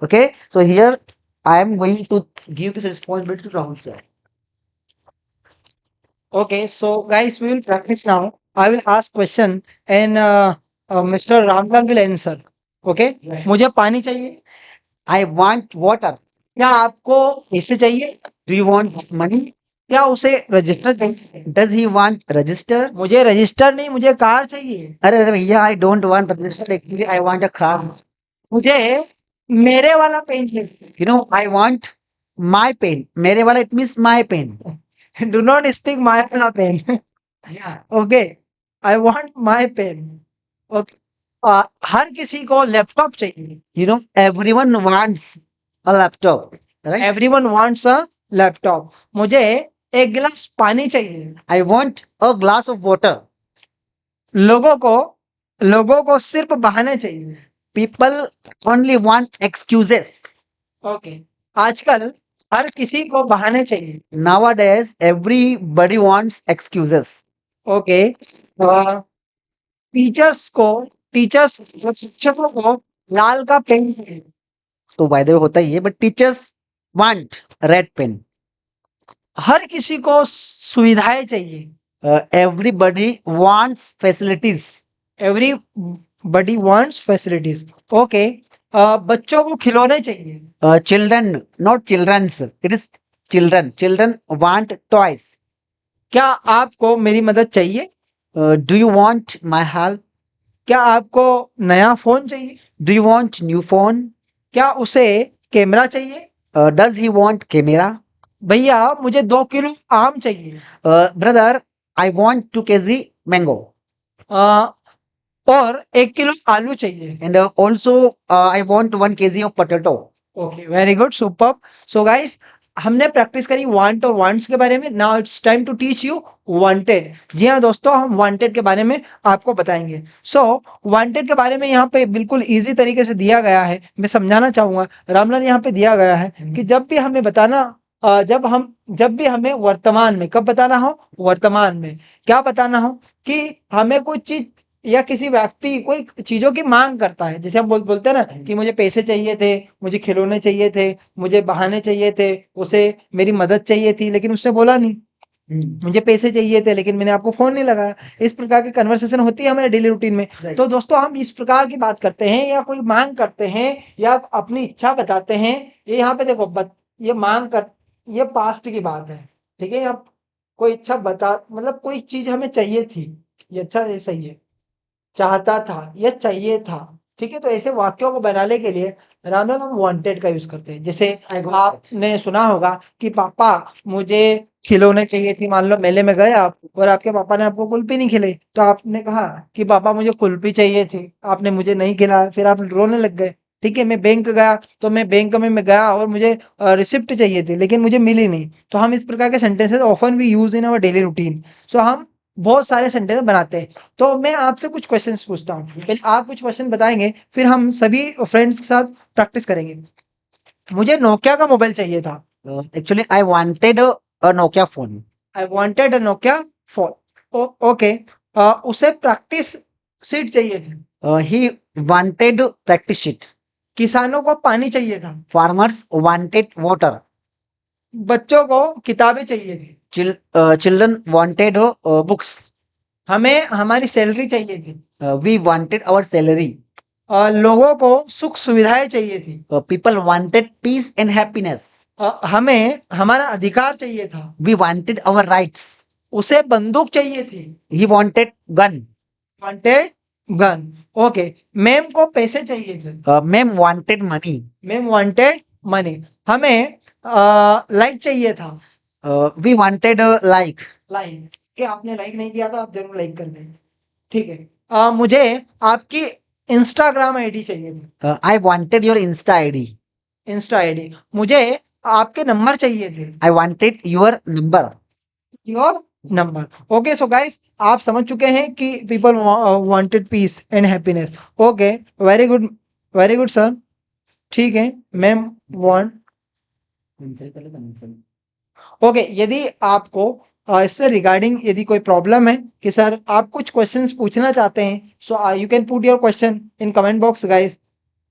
B: okay. So here I am going to give this responsibility to Rahul sir.
A: Okay, so guys, we will practice now. I will ask question and Mr. Ramlal will answer. Okay, मुझे पानी चाहिए।
B: I want water.
A: क्या आपको पैसे चाहिए?
B: Do you want money?
A: क्या उसे register चाहिए?
B: Does he want register?
A: मुझे रजिस्टर नहीं, मुझे कार चाहिए।
B: अरे अरे भैया, I don't want register, actually I want a car.
A: मुझे मेरे वाला पेन चाहिए।
B: You know, I want my pen, मेरे वाला it means my pen.
A: Do not speak my वाला pen.
B: Yeah.
A: Okay, I want my pen. Okay, हर किसी को लैपटॉप चाहिए।
B: You know, everyone wants a laptop, right?
A: Everyone wants a laptop. मुझे एक गिलास पानी चाहिए।
B: I want a glass of water.
A: लोगों को सिर्फ बहाने चाहिए।
B: People only want excuses.
A: Okay, आजकल हर किसी को बहाने चाहिए।
B: Nowadays, everybody wants excuses.
A: Okay, teachers को टीचर्स शिक्षकों को लाल का पेन चाहिए।
B: तो बाय द वे होता ही है, but teachers want red pen.
A: हर किसी को सुविधाएं चाहिए।
B: Everybody wants facilities.
A: Everybody wants facilities. Okay. बच्चों को खिलौने चाहिए।
B: Children, not childrens, it is children. Children want toys.
A: क्या आपको मेरी मदद चाहिए?
B: Do you want my help?
A: क्या आपको नया फोन चाहिए?
B: Do you want new phone?
A: क्या उसे कैमरा चाहिए?
B: Does he want camera?
A: भैया मुझे 2 किलो आम चाहिए।
B: Brother, I want 2 kg mango.
A: और 1 किलो आलू चाहिए।
B: And also I want 1 kg of potato.
A: Okay, very good, super. So guys, हमने प्रैक्टिस करी वांट और वांट्स के बारे में। Now it's time to teach you wanted. जी हाँ दोस्तों, हम वांटेड के बारे में आपको बताएंगे। सो वांटेड के बारे में यहाँ पे बिल्कुल इजी तरीके से दिया गया है। मैं समझाना चाहूंगा। रामलाल, यहाँ पे दिया गया है कि जब भी हमें बताना, जब भी हमें वर्तमान में, कब बताना हो? वर्तमान में। क्या बताना हो? कि हमें कोई चीज या किसी व्यक्ति कोई चीजों की मांग करता है। जैसे हम बोलते हैं ना कि मुझे पैसे चाहिए थे, मुझे खिलौने चाहिए थे, मुझे बहाने चाहिए थे, उसे मेरी मदद चाहिए थी, लेकिन उसने बोला नहीं। मुझे पैसे चाहिए थे लेकिन मैंने आपको फोन नहीं लगाया। इस प्रकार की कन्वर्सेशन होती है हमारे डेली रूटीन में। तो दोस्तों, हम इस प्रकार की बात करते हैं या कोई मांग करते हैं या अपनी इच्छा बताते हैं। ये यहाँ पे देखो, ये मांग कर, ये पास्ट की बात है। ठीक है। अब कोई इच्छा बता, मतलब कोई चीज हमें चाहिए थी। ये अच्छा, ये सही है। चाहता था या चाहिए था। ठीक है। तो ऐसे वाक्यों को बनाने के लिए रामलाल हम वांटेड का यूज करते हैं। जैसे आपने सुना होगा कि पापा मुझे खिलौने चाहिए थी। मान लो मेले में गए आप और आपके पापा ने आपको कुल्फी नहीं खिलाई, तो आपने कहा कि पापा मुझे कुल्फी चाहिए थी, आपने मुझे नहीं खिलाया, फिर आप रोने लग गए। ठीक है। मैं बैंक गया, तो मैं बैंक में मैं गया और मुझे रिसिप्ट चाहिए थी लेकिन मुझे मिली नहीं। तो हम इस प्रकार के sentences often we use in our daily routine. So हम बहुत सारे सेंटेंस बनाते हैं। तो मैं आपसे कुछ क्वेश्चंस पूछता हूँ, पहले आप कुछ क्वेश्चन बताएंगे, फिर हम सभी फ्रेंड्स के साथ प्रैक्टिस करेंगे। मुझे नोकिया का मोबाइल चाहिए था।
B: Actually I wanted a Nokia phone.
A: I wanted a Nokia phone. Okay. उसे प्रैक्टिस सीट चाहिए थी।
B: He wanted practice sheet.
A: किसानों को पानी चाहिए था।
B: Farmers wanted water.
A: बच्चों को किताबें चाहिए थी।
B: Children wanted books.
A: हमें हमारी सैलरी चाहिए थी।
B: We wanted our salary.
A: लोगों को सुख सुविधाएं चाहिए थी।
B: People wanted peace and happiness.
A: हमें हमारा अधिकार चाहिए था।
B: We wanted our rights.
A: उसे बंदूक चाहिए थी।
B: He wanted gun.
A: Wanted gun. Okay. Ma'am को पैसे चाहिए थे।
B: Ma'am wanted money.
A: Ma'am wanted money. हमें लाइक चाहिए था।
B: We wanted like.
A: लाइक कि आपने लाइक नहीं किया तो आप जरूर लाइक कर दें। ठीक है। मुझे आपकी इंस्टाग्राम आईडी चाहिए थी।
B: I wanted your insta ID.
A: Insta ID. मुझे आपके नंबर चाहिए थे।
B: I wanted your number.
A: Your number. Okay. So guys, आप समझ चुके हैं कि people wanted peace and happiness. Okay, very good, very good sir. ठीक है। Ma'am want. ओके। यदि आपको इससे रिगार्डिंग यदि कोई प्रॉब्लम है कि सर आप कुछ क्वेश्चंस पूछना चाहते हैं, so you can put your question in comment box guys.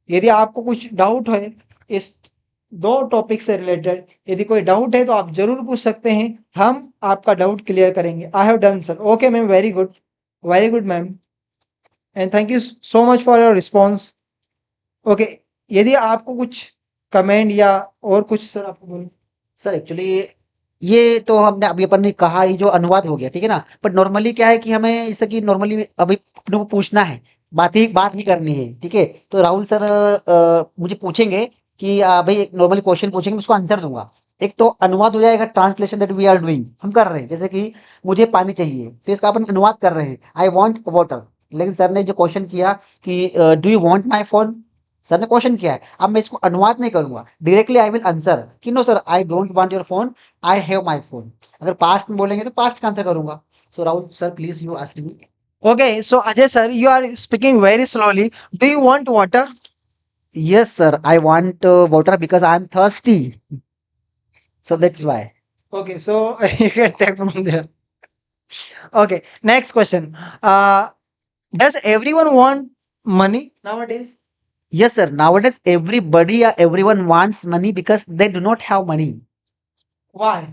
A: यदि आपको कुछ डाउट है इस 2 टॉपिक से रिलेटेड, यदि कोई डाउट है तो आप जरूर पूछ सकते हैं। हम आपका डाउट क्लियर करेंगे। I have done sir. Okay ma'am, very good ma'am, and thank you so much for your response. Okay. यदि आपको कुछ कमेंट या और कुछ सर आपको बोलो।
B: सर एक्चुअली ये तो हमने अभी अपन ने कहा, ये जो अनुवाद हो गया, ठीक है ना। बट नॉर्मली क्या है कि हमें इससे कि नॉर्मली अभी अपने को पूछना है, बात ही करनी है, ठीक है। तो राहुल सर मुझे पूछेंगे कि भाई एक नॉर्मली क्वेश्चन पूछेंगे, मैं उसको आंसर दूंगा। एक तो अनुवाद हो जाएगा, translation that we are doing, हम कर रहे हैं। जैसे कि मुझे पानी चाहिए, तो इसका अपन अनुवाद कर रहे हैं, आई वांट वाटर। लेकिन सर ने जो क्वेश्चन किया कि do you want my phone, sir ने क्वेश्चन किया है। अब मैं इसको अनुवाद नहीं करूंगा, डायरेक्टली आई विल आंसर कि no sir, I don't want your phone, I have my phone. अगर पास्ट में बोलेंगे तो पास्ट का आंसर करूंगा। So Rahul sir please you ask me.
A: Okay, so Ajay sir, you are speaking very slowly. Do you want water?
B: Yes sir, I want water because I am thirsty. So that's why.
A: Okay, so you can take from there. Okay, next question. Does everyone want money nowadays?
B: Yes, sir. Nowadays, everybody or everyone wants money because they do not have money.
A: Why?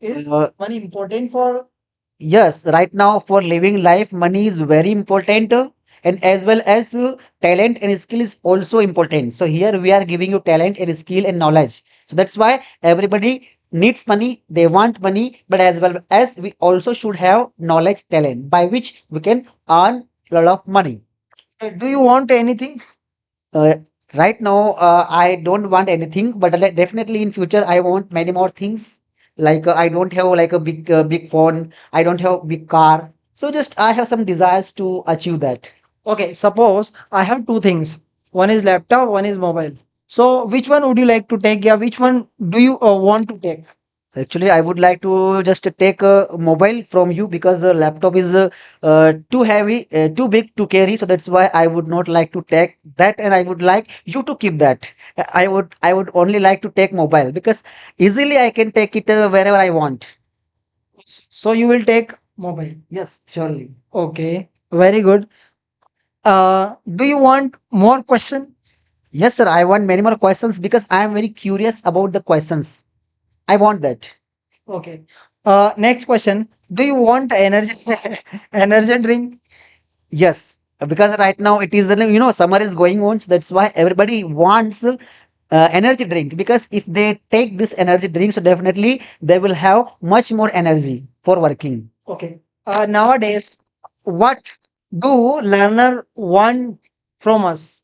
A: Is
B: Uh,
A: money important for?
B: yes, right now for living life, money is very important, and as well as talent and skill is also important. So here we are giving you talent and skill and knowledge. So that's why everybody needs money. They want money, but as well as we also should have knowledge, talent by which we can earn a lot of money.
A: Do you want anything?
B: Uh, right now, I don't want anything, but definitely in future, I want many more things. Like I don't have like a big phone. I don't have big car. So just I have some desires to achieve that.
A: Okay, suppose I have two things. One is laptop, one is mobile. So which one would you like to take? Yeah, which one do you want to take?
B: Actually, I would like to just take a mobile from you because the laptop is too heavy, too big to carry. So that's why I would not like to take that, and I would like you to keep that. I would only like to take mobile because easily I can take it wherever I want.
A: So you will take mobile.
B: Yes, surely.
A: Okay, very good. Do you want more question?
B: Yes, sir. I want many more questions because I am very curious about the questions. I want that.
A: Okay. Next question. Do you want energy energy drink?
B: Yes, because right now it is, summer is going on. So that's why everybody wants energy drink because if they take this energy drink, so definitely they will have much more energy for working.
A: Okay. Nowadays, what do learner want from us?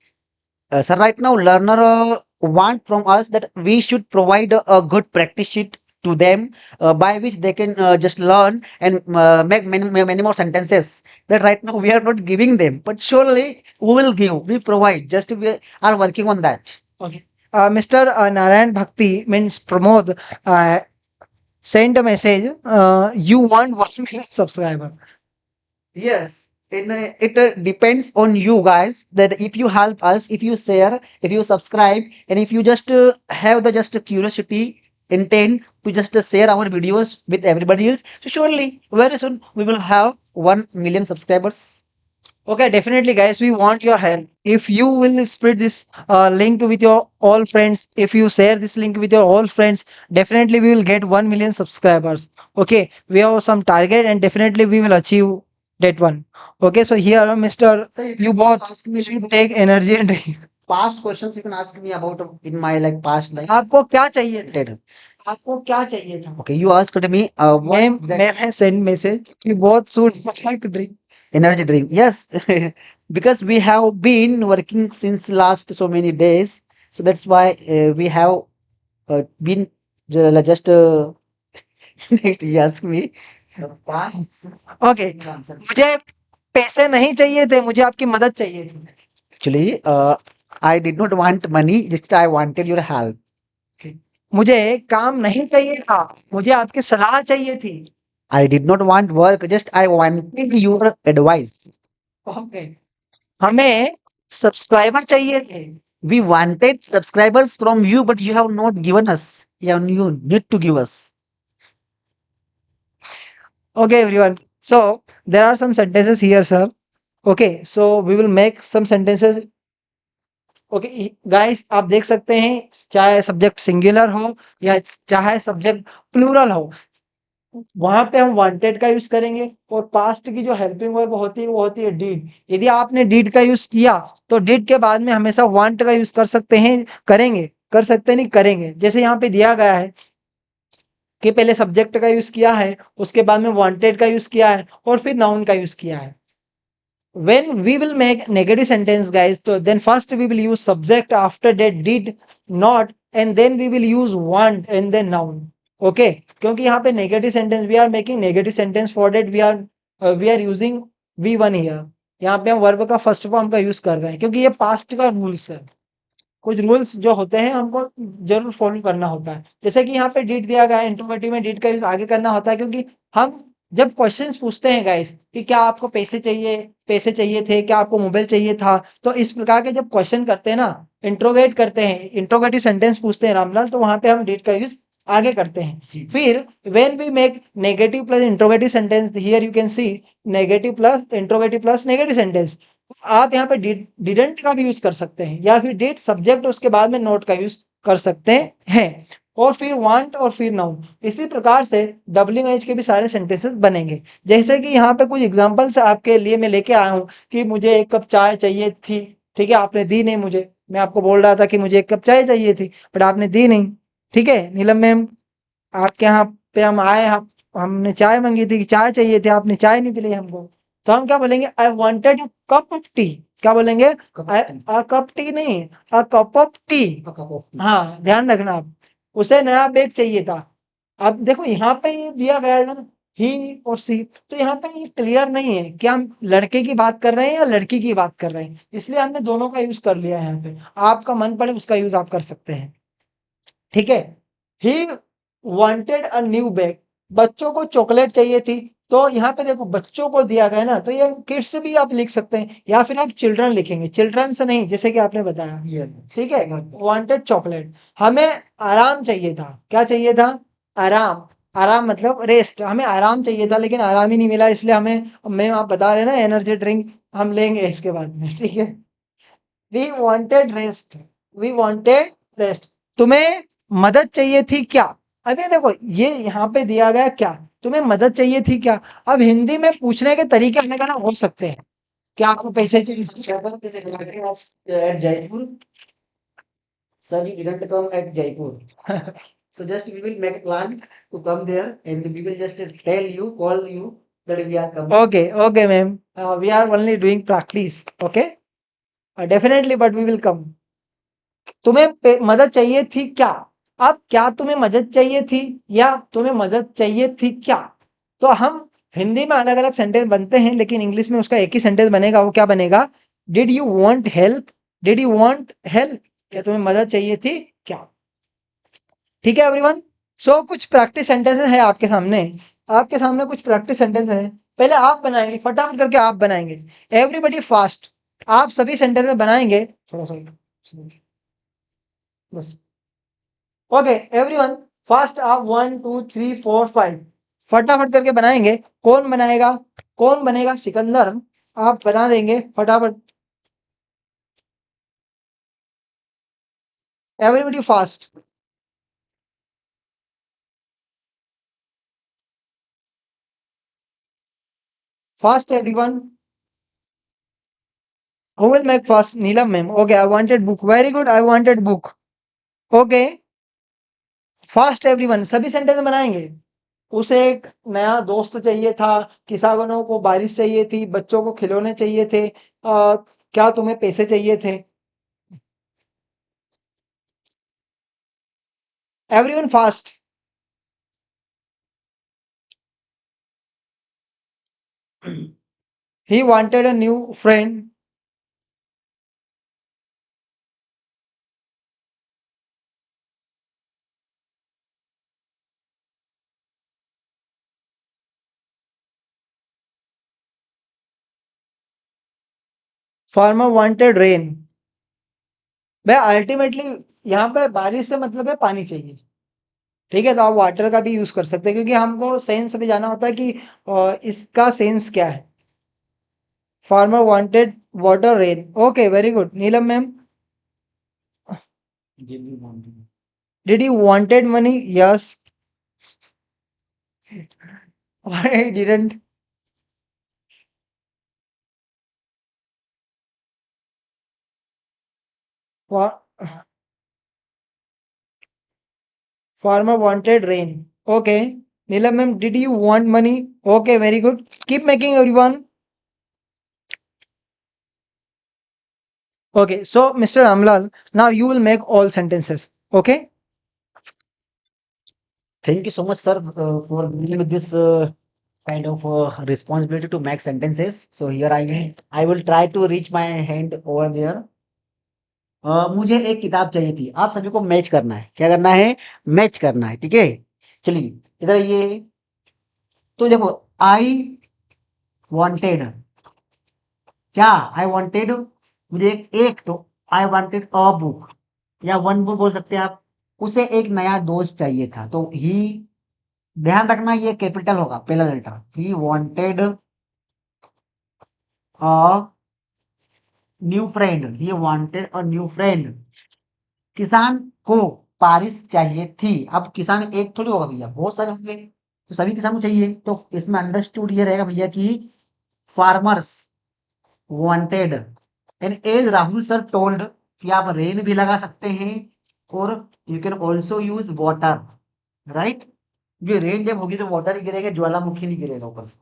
B: So right now, learner want from us that we should provide a good practice sheet to them by which they can just learn and make many more sentences that right now we are not giving them, but surely we will give, we provide, just we are working on that.
A: Okay. Mr. Narayan Bhakti means Pramod sent a message. You want 1 million subscriber.
B: Yes, it depends on you guys that if you help us, if you share, if you subscribe, and if you just have the just curiosity intent to just share our videos with everybody else, so surely very soon we will have 1 million subscribers.
A: Okay, definitely, guys. We want your help. If you will spread this link with your all friends, if you share this link with your all friends, definitely we will get 1 million subscribers. Okay, we have some target, and definitely we will achieve that one. Okay, so here, Mister,
B: So
A: you both
B: ask me
A: should take energy and drink.
B: past questions you can ask me about in my like past life.
A: आपको क्या चाहिए था?
B: Related.
A: आपको क्या चाहिए था?
B: Okay, you asked me
A: मैं send message. We both should like drink.
B: energy drink. Yes, because we have been working since last so many days, so that's why we have been just next you ask me.
A: Okay, मुझे पैसे नहीं चाहिए थे, मुझे आपकी मदद चाहिए थी.
B: Actually, I did not want money, just I wanted your help.
A: मुझे काम नहीं चाहिए था, मुझे आपकी सलाह चाहिए थी.
B: I did not want work, just I wanted your advice.
A: Okay, हमें सब्सक्राइबर चाहिए थे.
B: We wanted subscribers from you, but you have not given us. Yeah, you need to give us.
A: Okay, everyone. So there are some sentences here, sir. Okay, so we will make some sentences. Okay guys, आप देख सकते हैं, चाहे subject singular हो या चाहे subject plural हो, वहां पे हम वांटेड का यूज करेंगे. और पास्ट की जो हेल्पिंग वर्ब होती है वो होती है डीड. यदि आपने डीड का यूज किया तो डीड के बाद में हमेशा वांट का यूज कर सकते हैं, करेंगे, कर सकते नहीं, करेंगे. जैसे यहाँ पे दिया गया है कि पहले सब्जेक्ट का यूज किया है, उसके बाद में वांटेड का यूज किया है और फिर नाउन का यूज किया है. When we will make negative sentence, guys, so then first we will use subject, after that did not, and then we will use want and then noun. Okay, क्योंकि यहाँ पे negative sentence we are making negative sentence, for that we are using V1 here. यहाँ पे हम verb का first form का use कर रहे हैं क्योंकि ये पास्ट का रूल्स है. कुछ रूल्स जो होते हैं हमको जरूर फॉलो करना होता है. जैसे कि यहाँ पे डिड दिया गया है, इंट्रोगेटिव में डिड का यूज आगे करना होता है क्योंकि हम जब क्वेश्चंस पूछते हैं गाइस कि क्या आपको पैसे चाहिए थे, क्या आपको मोबाइल चाहिए था, तो इस प्रकार के जब क्वेश्चन करते हैं ना, इंट्रोगेट करते हैं, इंट्रोगेटिव सेंटेंस पूछते हैं रामलाल, तो वहां पे हम डिड का यूज आगे करते हैं. फिर when we make negative plus interrogative sentence, here you can see negative plus interrogative plus negative sentence. आप यहाँ पे डिडंट का भी यूज कर सकते हैं, या फिर डिड सब्जेक्ट उसके बाद में नोट का यूज कर सकते हैं, और फिर वांट और फिर नाउन। इसी प्रकार से WH के भी सारे सेंटेंसेस बनेंगे। जैसे कि यहाँ पे कुछ एग्जांपल्स आपके लिए मैं लेके आया हूँ कि मुझे एक कप चाय चाहिए थी, ठीक है, आपने दी नहीं मुझे। मैं आपको बोल रहा था कि मुझे एक कप चाय चाहिए थी, बट आपने दी नहीं, ठीक है नीलम मैम। आपके यहाँ पे हम आए, हमने चाय मांगी थी कि चाय चाहिए थी, आपने चाय नहीं पिलाई हमको। तो हम क्या बोलेंगे, I wanted cup of T. क्या बोलेंगे, कप टी नहीं, अ कप ऑफ टी। हाँ, ध्यान रखना आप। उसे नया बैग चाहिए था। अब देखो यहाँ पे ये दिया गया है ना, ही और सी, तो यहाँ पे ये क्लियर नहीं है कि हम लड़के की बात कर रहे हैं या लड़की की बात कर रहे हैं, इसलिए हमने दोनों का यूज कर लिया है यहाँ पे। आपका मन पड़े उसका यूज आप कर सकते हैं, ठीक है। ही वांटेड अ न्यू बैग, बच्चों को चॉकलेट चाहिए थी। तो यहाँ पे देखो बच्चों को दिया गया ना, तो ये किड्स भी आप लिख सकते हैं, या फिर आप चिल्ड्रन लिखेंगे, चिल्ड्रन से नहीं, जैसे कि आपने बताया, ठीक है। Wanted chocolate. हमें आराम चाहिए था, क्या चाहिए था, आराम। आराम मतलब रेस्ट, हमें आराम चाहिए था लेकिन आराम ही नहीं मिला, इसलिए हमें, मैं आप बता रहे ना, एनर्जी ड्रिंक हम लेंगे इसके बाद में, ठीक है। We wanted rest, we wanted rest. तुम्हें मदद चाहिए थी क्या। अब ये देखो, ये यहाँ पे दिया गया क्या, तुम्हें मदद चाहिए थी क्या। अब हिंदी में पूछने के तरीके अलग अलग हो सकते हैं। क्या आपको पैसे चाहिए
B: At Jaipur, sir, you didn't come at Jaipur. So just we will make a plan to come there and we will just tell you, call you that we are coming.
A: Okay okay ma'am, we are only doing practice, okay, definitely, but we will come. तुम्हें मदद चाहिए थी क्या। अब क्या तुम्हें मदद चाहिए थी, या तुम्हें मदद चाहिए थी क्या। तो हम हिंदी में अलग अलग सेंटेंस बनते हैं, लेकिन इंग्लिश में उसका एक ही सेंटेंस बनेगा। वो क्या बनेगा, did you want help, did you want help, क्या तुम्हें मदद चाहिए थी क्या। ठीक है एवरीवन। सो कुछ प्रैक्टिस सेंटेंसेस है आपके सामने, आपके सामने कुछ प्रैक्टिस सेंटेंस है। पहले आप बनाएंगे, फटाफट करके आप बनाएंगे, एवरीबडी फास्ट। आप सभी सेंटेंसेस बनाएंगे, थोड़ा सा बस। ओके एवरीवन, फास्ट आप 1 2 3 4 5 फटाफट करके बनाएंगे। कौन बनाएगा, कौन बनेगा सिकंदर, आप बना देंगे फटाफट, everybody fast. Fast everyone, who will make fast, Neelam ma'am. Okay, I wanted book, very good, I wanted book. Okay, fast everyone, सभी सेंटेंस बनाएंगे। उसे एक नया दोस्त चाहिए था, किसानों को बारिश चाहिए थी, बच्चों को खिलौने चाहिए थे, क्या तुम्हें पैसे चाहिए थे। Everyone fast. He wanted a new friend. Farmer wanted rain. भाई अल्टीमेटली यहाँ पे बारिश से मतलब है पानी चाहिए, ठीक है। तो आप वाटर का भी यूज कर सकते हैं, क्योंकि हमको सेंस भी जाना होता है कि इसका सेंस क्या है। Farmer wanted water rain, okay very good. Neelam ma'am,
B: Give me one.
A: Did you wanted money, yes, I didn't. Farmer wanted rain, okay. Neelam ma'am, did you want money, okay very good, keep making everyone. Okay, so Mr. Amlal, now you will make all sentences. Okay?
B: Thank you so much, sir, for giving me this kind of responsibility to make sentences. So here I will try to reach my hand over there. मुझे एक किताब चाहिए थी। आप सभी को match करना है। क्या करना है? मैच करना है। ठीक है? चलिए इधर ये तो देखो, आई वांटेड, क्या आई वांटेड, मुझे एक तो आई वांटेड अ बुक या वन बुक बोल सकते हैं आप। उसे एक नया दोस्त चाहिए था, तो ही, ध्यान रखना ये कैपिटल होगा पहला letter. He wanted a new friend, he wanted a new friend. किसान को बारिश चाहिए थी। अब किसान एक थोड़ी होगा भैया, बहुत सारे होंगे, तो सभी किसान को चाहिए, तो इसमें अंडरस्टूड ये रहेगा भैया कि farmers wanted. And as Rahul sir told कि आप रेन भी लगा सकते हैं और you can also use water, right. जो रेन जब होगी तो वाटर ही गिरेगा, ज्वालामुखी नहीं गिरेगा ऊपर से।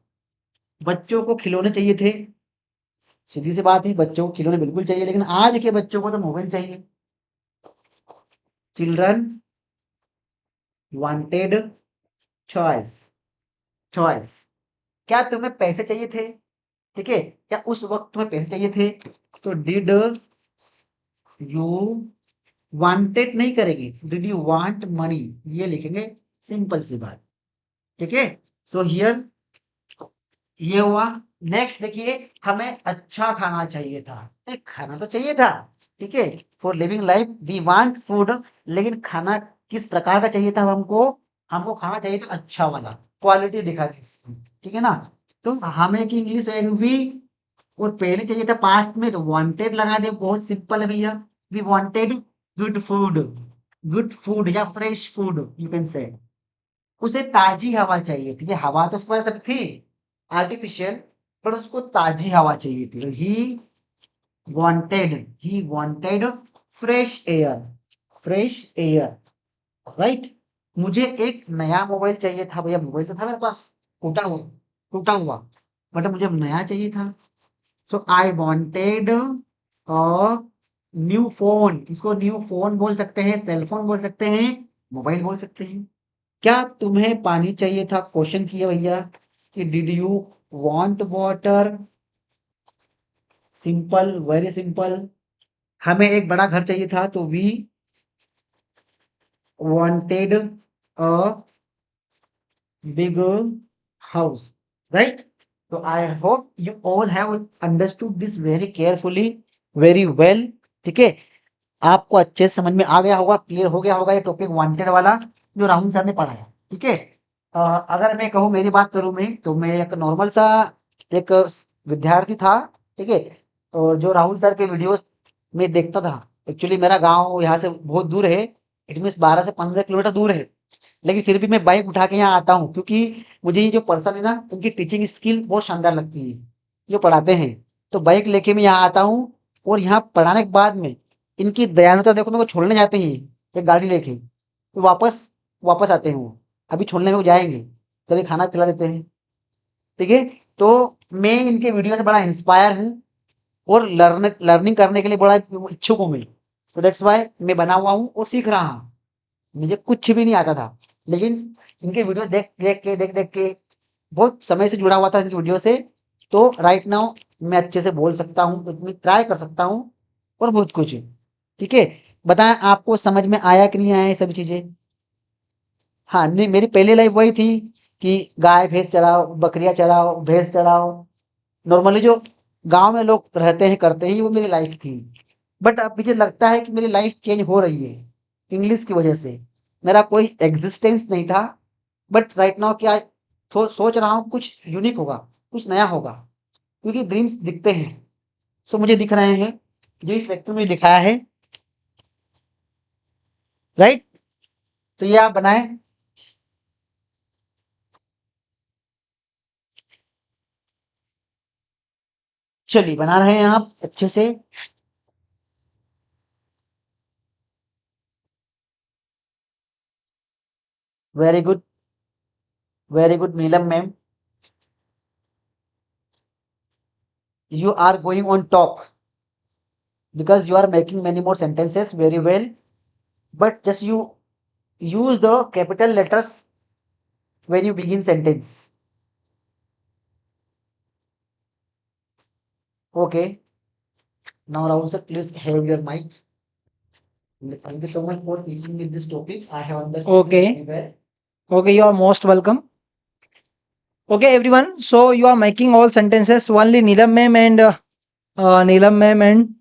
B: बच्चों को खिलौने चाहिए थे। सीधी सी बात है, बच्चों को खिलौने बिल्कुल चाहिए, लेकिन आज के बच्चों को तो मोबाइल चाहिए। Children wanted choice, choice. क्या तुम्हें पैसे चाहिए थे? ठीक है, क्या उस वक्त तुम्हें पैसे चाहिए थे? तो डिड यू वांटेड नहीं करेंगे, डिड यू वांट मनी, ये लिखेंगे। सिंपल सी बात। ठीक है, सो हियर ये हुआ। नेक्स्ट देखिए, हमें अच्छा खाना चाहिए था। खाना तो चाहिए था, ठीक है, for living life we want food. लेकिन खाना किस प्रकार का चाहिए था हमको? हमको खाना चाहिए था अच्छा वाला, क्वालिटी दिखा थी उसकी, ठीक है ना। तो हमें की इंग्लिश वी, और पहले चाहिए था पास्ट में, तो वांटेड लगा दे, बहुत सिंपल है भैया। We wanted good food, good food या fresh food you can say. उसे ताजी हवा चाहिए थी। ये हवा तो उसके पास थी आर्टिफिशियल, पर उसको ताजी हवा चाहिए थी। He wanted fresh air, fresh air, right. मुझे एक नया मोबाइल चाहिए था भैया, मोबाइल तो था मेरे पास, टूटा हुआ, बट मुझे नया चाहिए था। So I wanted a new phone. इसको न्यू फोन बोल सकते हैं, सेलफोन बोल सकते हैं, मोबाइल बोल सकते हैं। क्या तुम्हें पानी चाहिए था? क्वेश्चन किया भैया कि did you want water. Simple, very simple. हमें एक बड़ा घर चाहिए था, तो we wanted a big house, right. तो I hope you all have understood this very carefully, very well. ठीक है, आपको अच्छे से समझ में आ गया होगा, क्लियर हो गया होगा ये टॉपिक वांटेड वाला जो राहुल सर ने पढ़ाया। ठीक है, अगर मैं कहूँ, मेरी बात करूँ मैं, तो मैं एक नॉर्मल सा एक विद्यार्थी था, ठीक है, और जो राहुल सर के वीडियोस में देखता था। एक्चुअली मेरा गांव यहाँ से बहुत दूर है, इट मीन्स 12 से 15 किलोमीटर दूर है, लेकिन फिर भी मैं बाइक उठा के यहाँ आता हूँ, क्योंकि मुझे ये जो पर्सन है ना, इनकी टीचिंग स्किल बहुत शानदार लगती है, जो पढ़ाते हैं। तो बाइक लेके मैं यहाँ आता हूँ, और यहाँ पढ़ाने के बाद में इनकी दयालुता देखो, मेरे को छोड़ने जाते हैं एक गाड़ी लेके, तो वापस वापस आते हैं वो। अभी छोड़ने में जाएंगे, कभी खाना खिला देते हैं। ठीक है, तो मैं इनके वीडियो से बड़ा इंस्पायर हूँ, और लर्निंग करने के लिए बड़ा इच्छुक हूँ मैं। तो दैट्स वाई मैं बना हुआ हूँ और सीख रहा हूँ। मुझे कुछ भी नहीं आता था, लेकिन इनके वीडियो देख देख के बहुत समय से जुड़ा हुआ था इनकी वीडियो से। तो राइट नाउ मैं अच्छे से बोल सकता हूँ, तो मैं ट्राई कर सकता हूँ, और बहुत कुछ। ठीक है, बताएं आपको समझ में आया कि नहीं आया ये सभी चीजें? हाँ, नहीं, मेरी पहली लाइफ वही थी कि गाय भैंस चराओ, बकरियां चराओ, भैंस चराओ, नॉर्मली जो गांव में लोग रहते हैं करते हैं, वो मेरी लाइफ थी। बट अब मुझे लगता है कि मेरी लाइफ चेंज हो रही है इंग्लिश की वजह से। मेरा कोई एग्जिस्टेंस नहीं था, बट राइट नाउ क्या, तो सोच रहा हूँ कुछ यूनिक होगा, कुछ नया होगा, क्योंकि ड्रीम्स दिखते हैं। सो मुझे दिख रहे हैं, जो इस व्यक्ति ने दिखाया है, राइट। तो ये आप बनाए। चलिए, बना रहे हैं आप अच्छे से। Very good, very good Neelam ma'am, you are going on top because you are making many more sentences very well, but just you use the capital letters when you begin sentence. Okay, now Rahul sir, please have your mic. Thank you so much for teaching me this topic. I have understood
A: Okay.
B: very well.
A: Okay, you are most welcome. Okay, everyone. So you are making all sentences. Only Neelam ma'am and Neelam ma'am and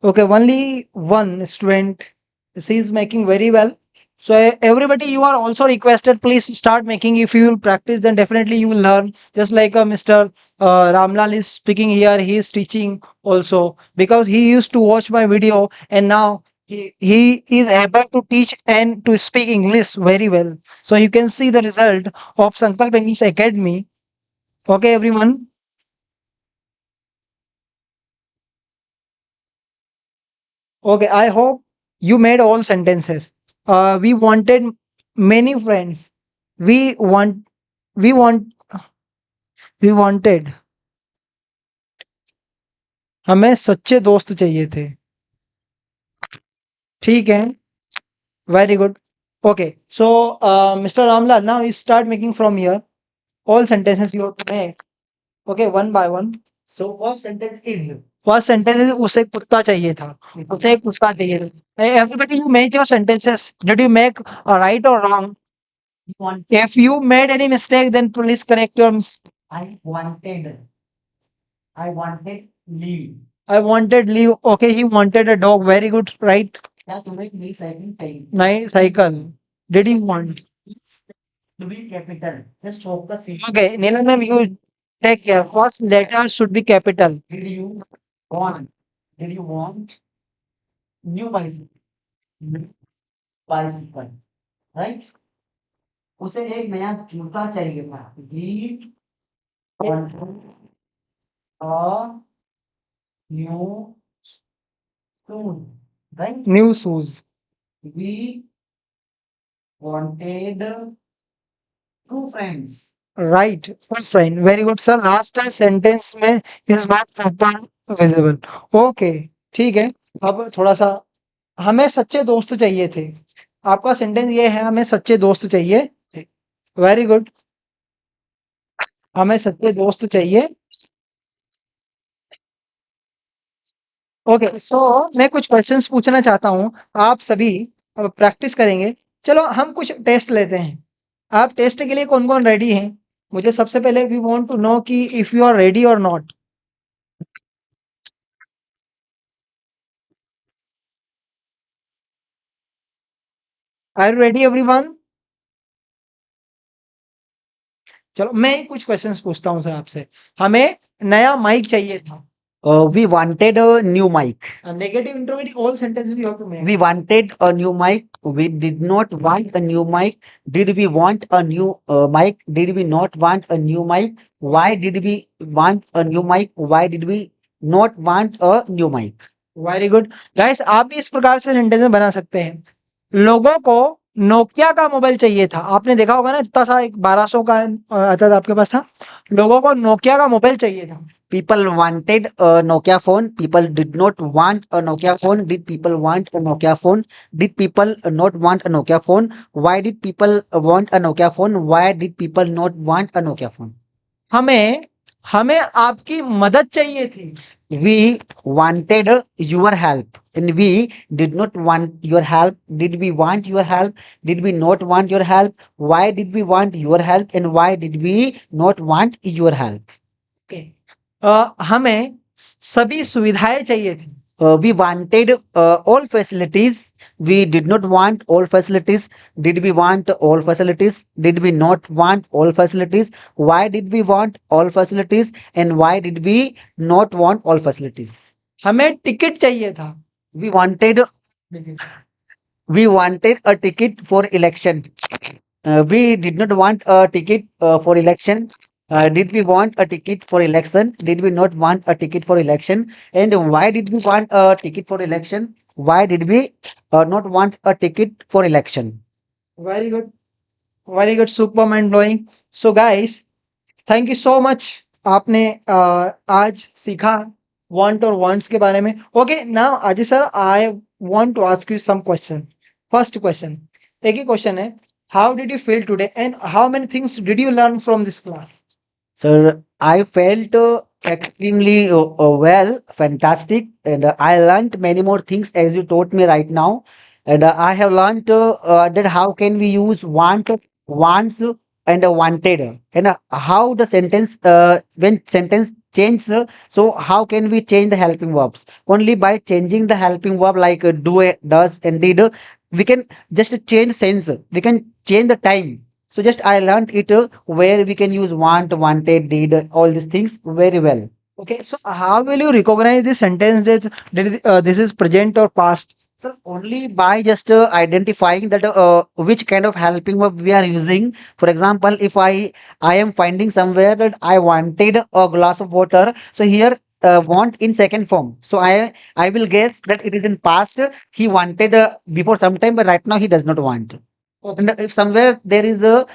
A: okay, only one student. She is making very well. So everybody, you are also requested. Please start making. If you will practice, then definitely you will learn. Just like Mr. Ramlal is speaking here, he is teaching also because he used to watch my video and now he is able to teach and to speak English very well. So you can see the result of Sankalp English Academy. Okay, everyone. Okay, I hope you made all sentences. We wanted many friends. We want, we want, we wanted. हमें सच्चे दोस्त चाहिए थे. ठीक है. Very good. Okay. So, Mr. Ramlal, now you start making from here. All sentences you have to make. Okay, one by one.
B: So first sentence is
A: First sentence is उसे कुत्ता चाहिए था. उसे एक कुत्ता चाहिए था. Hey, everybody, you make your sentences. Did you make right or wrong?
B: want
A: If you made any mistake, then please correct your mistake.
B: I wanted leave.
A: I wanted leave. Okay, he wanted a dog. Very good, right?
B: क्या तुम्हें मेरी cycle चाहिए?
A: Nice cycle. Did he want?
B: To be capital. Just focus it.
A: Okay, Neelam ma'am, you take care. First letter should be capital.
B: Did you want? Did you want new bicycle? Bicycle, right? उसे एक नया जूता चाहिए था. He wanted a new shoes, right?
A: New shoes.
B: We wanted two friends.
A: Right. Good friend. Very good, sir. Last sentence में is not proper visible. Okay. ठीक है. अब थोड़ा सा हमें सच्चे दोस्त चाहिए थे. आपका सेंटेंस ये है हमें सच्चे दोस्त चाहिए थे. Very good. हमें सच्चे दोस्त चाहिए. ओके. सो मैं कुछ क्वेश्चंस पूछना चाहता हूँ. आप सभी अब प्रैक्टिस करेंगे. चलो हम कुछ टेस्ट लेते हैं. आप टेस्ट के लिए कौन कौन रेडी हैं? मुझे सबसे पहले वी वांट टू नो कि इफ यू आर रेडी और not. Are you ready everyone? चलो मैं कुछ क्वेश्चंस पूछता हूँ सर आपसे. हमें नया माइक चाहिए था.
B: We wanted a new mic.
A: Negative introvert all sentences you have to make.
B: We wanted a new mic. We did not want a new mic. Did we want a new mic? Did we not want a new mic? Why did we want a new mic? Why did we not want a new mic?
A: Very good. Guys आप भी इस प्रकार से sentence बना सकते हैं. लोगों को नोकिया का मोबाइल चाहिए था. आपने देखा होगा ना इतना सा एक 1200 का आता था आपके पास था. लोगों को नोकिया का मोबाइल चाहिए था.
B: People wanted a Nokia phone. People did not want a Nokia phone. Did people want a Nokia phone? Did people not want a Nokia phone? Why did people want a Nokia phone? Why did people not want a Nokia phone?
A: हमें हमें आपकी मदद चाहिए थी.
B: We wanted your help and we did not want your help. Did we want your help? Did we not want your help? Why did we want your help and why did we not want your help?
A: Okay. हमें सभी सुविधाएं चाहिए थी.
B: We wanted all facilities. We did not want all facilities. Did we want all facilities? Did we not want all facilities? Why did we want all facilities and why did we not want all facilities?
A: हमें ticket चाहिए था.
B: We wanted a ticket for election. We did not want a ticket for election. Did we want a ticket for election? Did we not want a ticket for election? And why did we want a ticket for election? Why did we not want a ticket for election?
A: Very good. Very good. Super mind blowing. So guys, thank you so much. आपने आज सीखा want और wants के बारे में. Okay, now Ajay sir, I want to ask you some question. First question. एक ही question है. How did you feel today and how many things did you learn from this class?
B: Sir, I felt extremely well, fantastic, and I learned many more things as you taught me right now. And I have learned that how can we use wants and wanted, and how the sentence when sentence change, so how can we change the helping verbs? Only by changing the helping verb like do, does, and did, we can just change sense, we can change the time. So just I learned it where we can use want, wanted, did, all these things very well.
A: Okay, so how will you recognize the sentence that this is present or past?
B: So only by just identifying that which kind of helping verb we are using. For example, if I am finding somewhere that I wanted a glass of water, so here want in second form. So I will guess that it is in past. He wanted before some time, but right now he does not want.
A: Okay.
B: And if somewhere there is a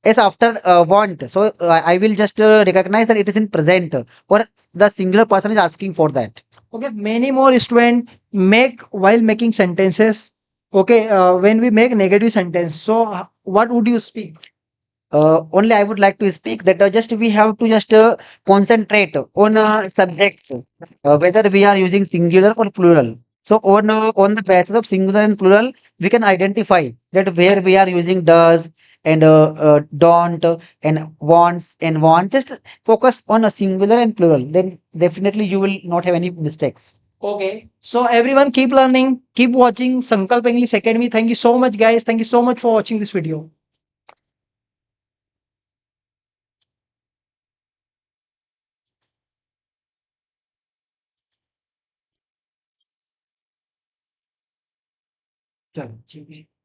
B: s after want, so I will just recognize that it is in present, or the singular person is asking for that.
A: Okay, many more students make while making sentences. Okay, when we make negative sentence, so what would you speak?
B: Only I would like to speak that just we have to just concentrate on subjects, whether we are using singular or plural. So on the basis of singular and plural, we can identify that where we are using does and don't and wants and want. Just focus on a singular and plural. Then definitely you will not have any mistakes.
A: Okay, so everyone keep learning, keep watching Sankalp English Academy. Thank you so much, guys. Thank you so much for watching this video. चलो, ठीक है।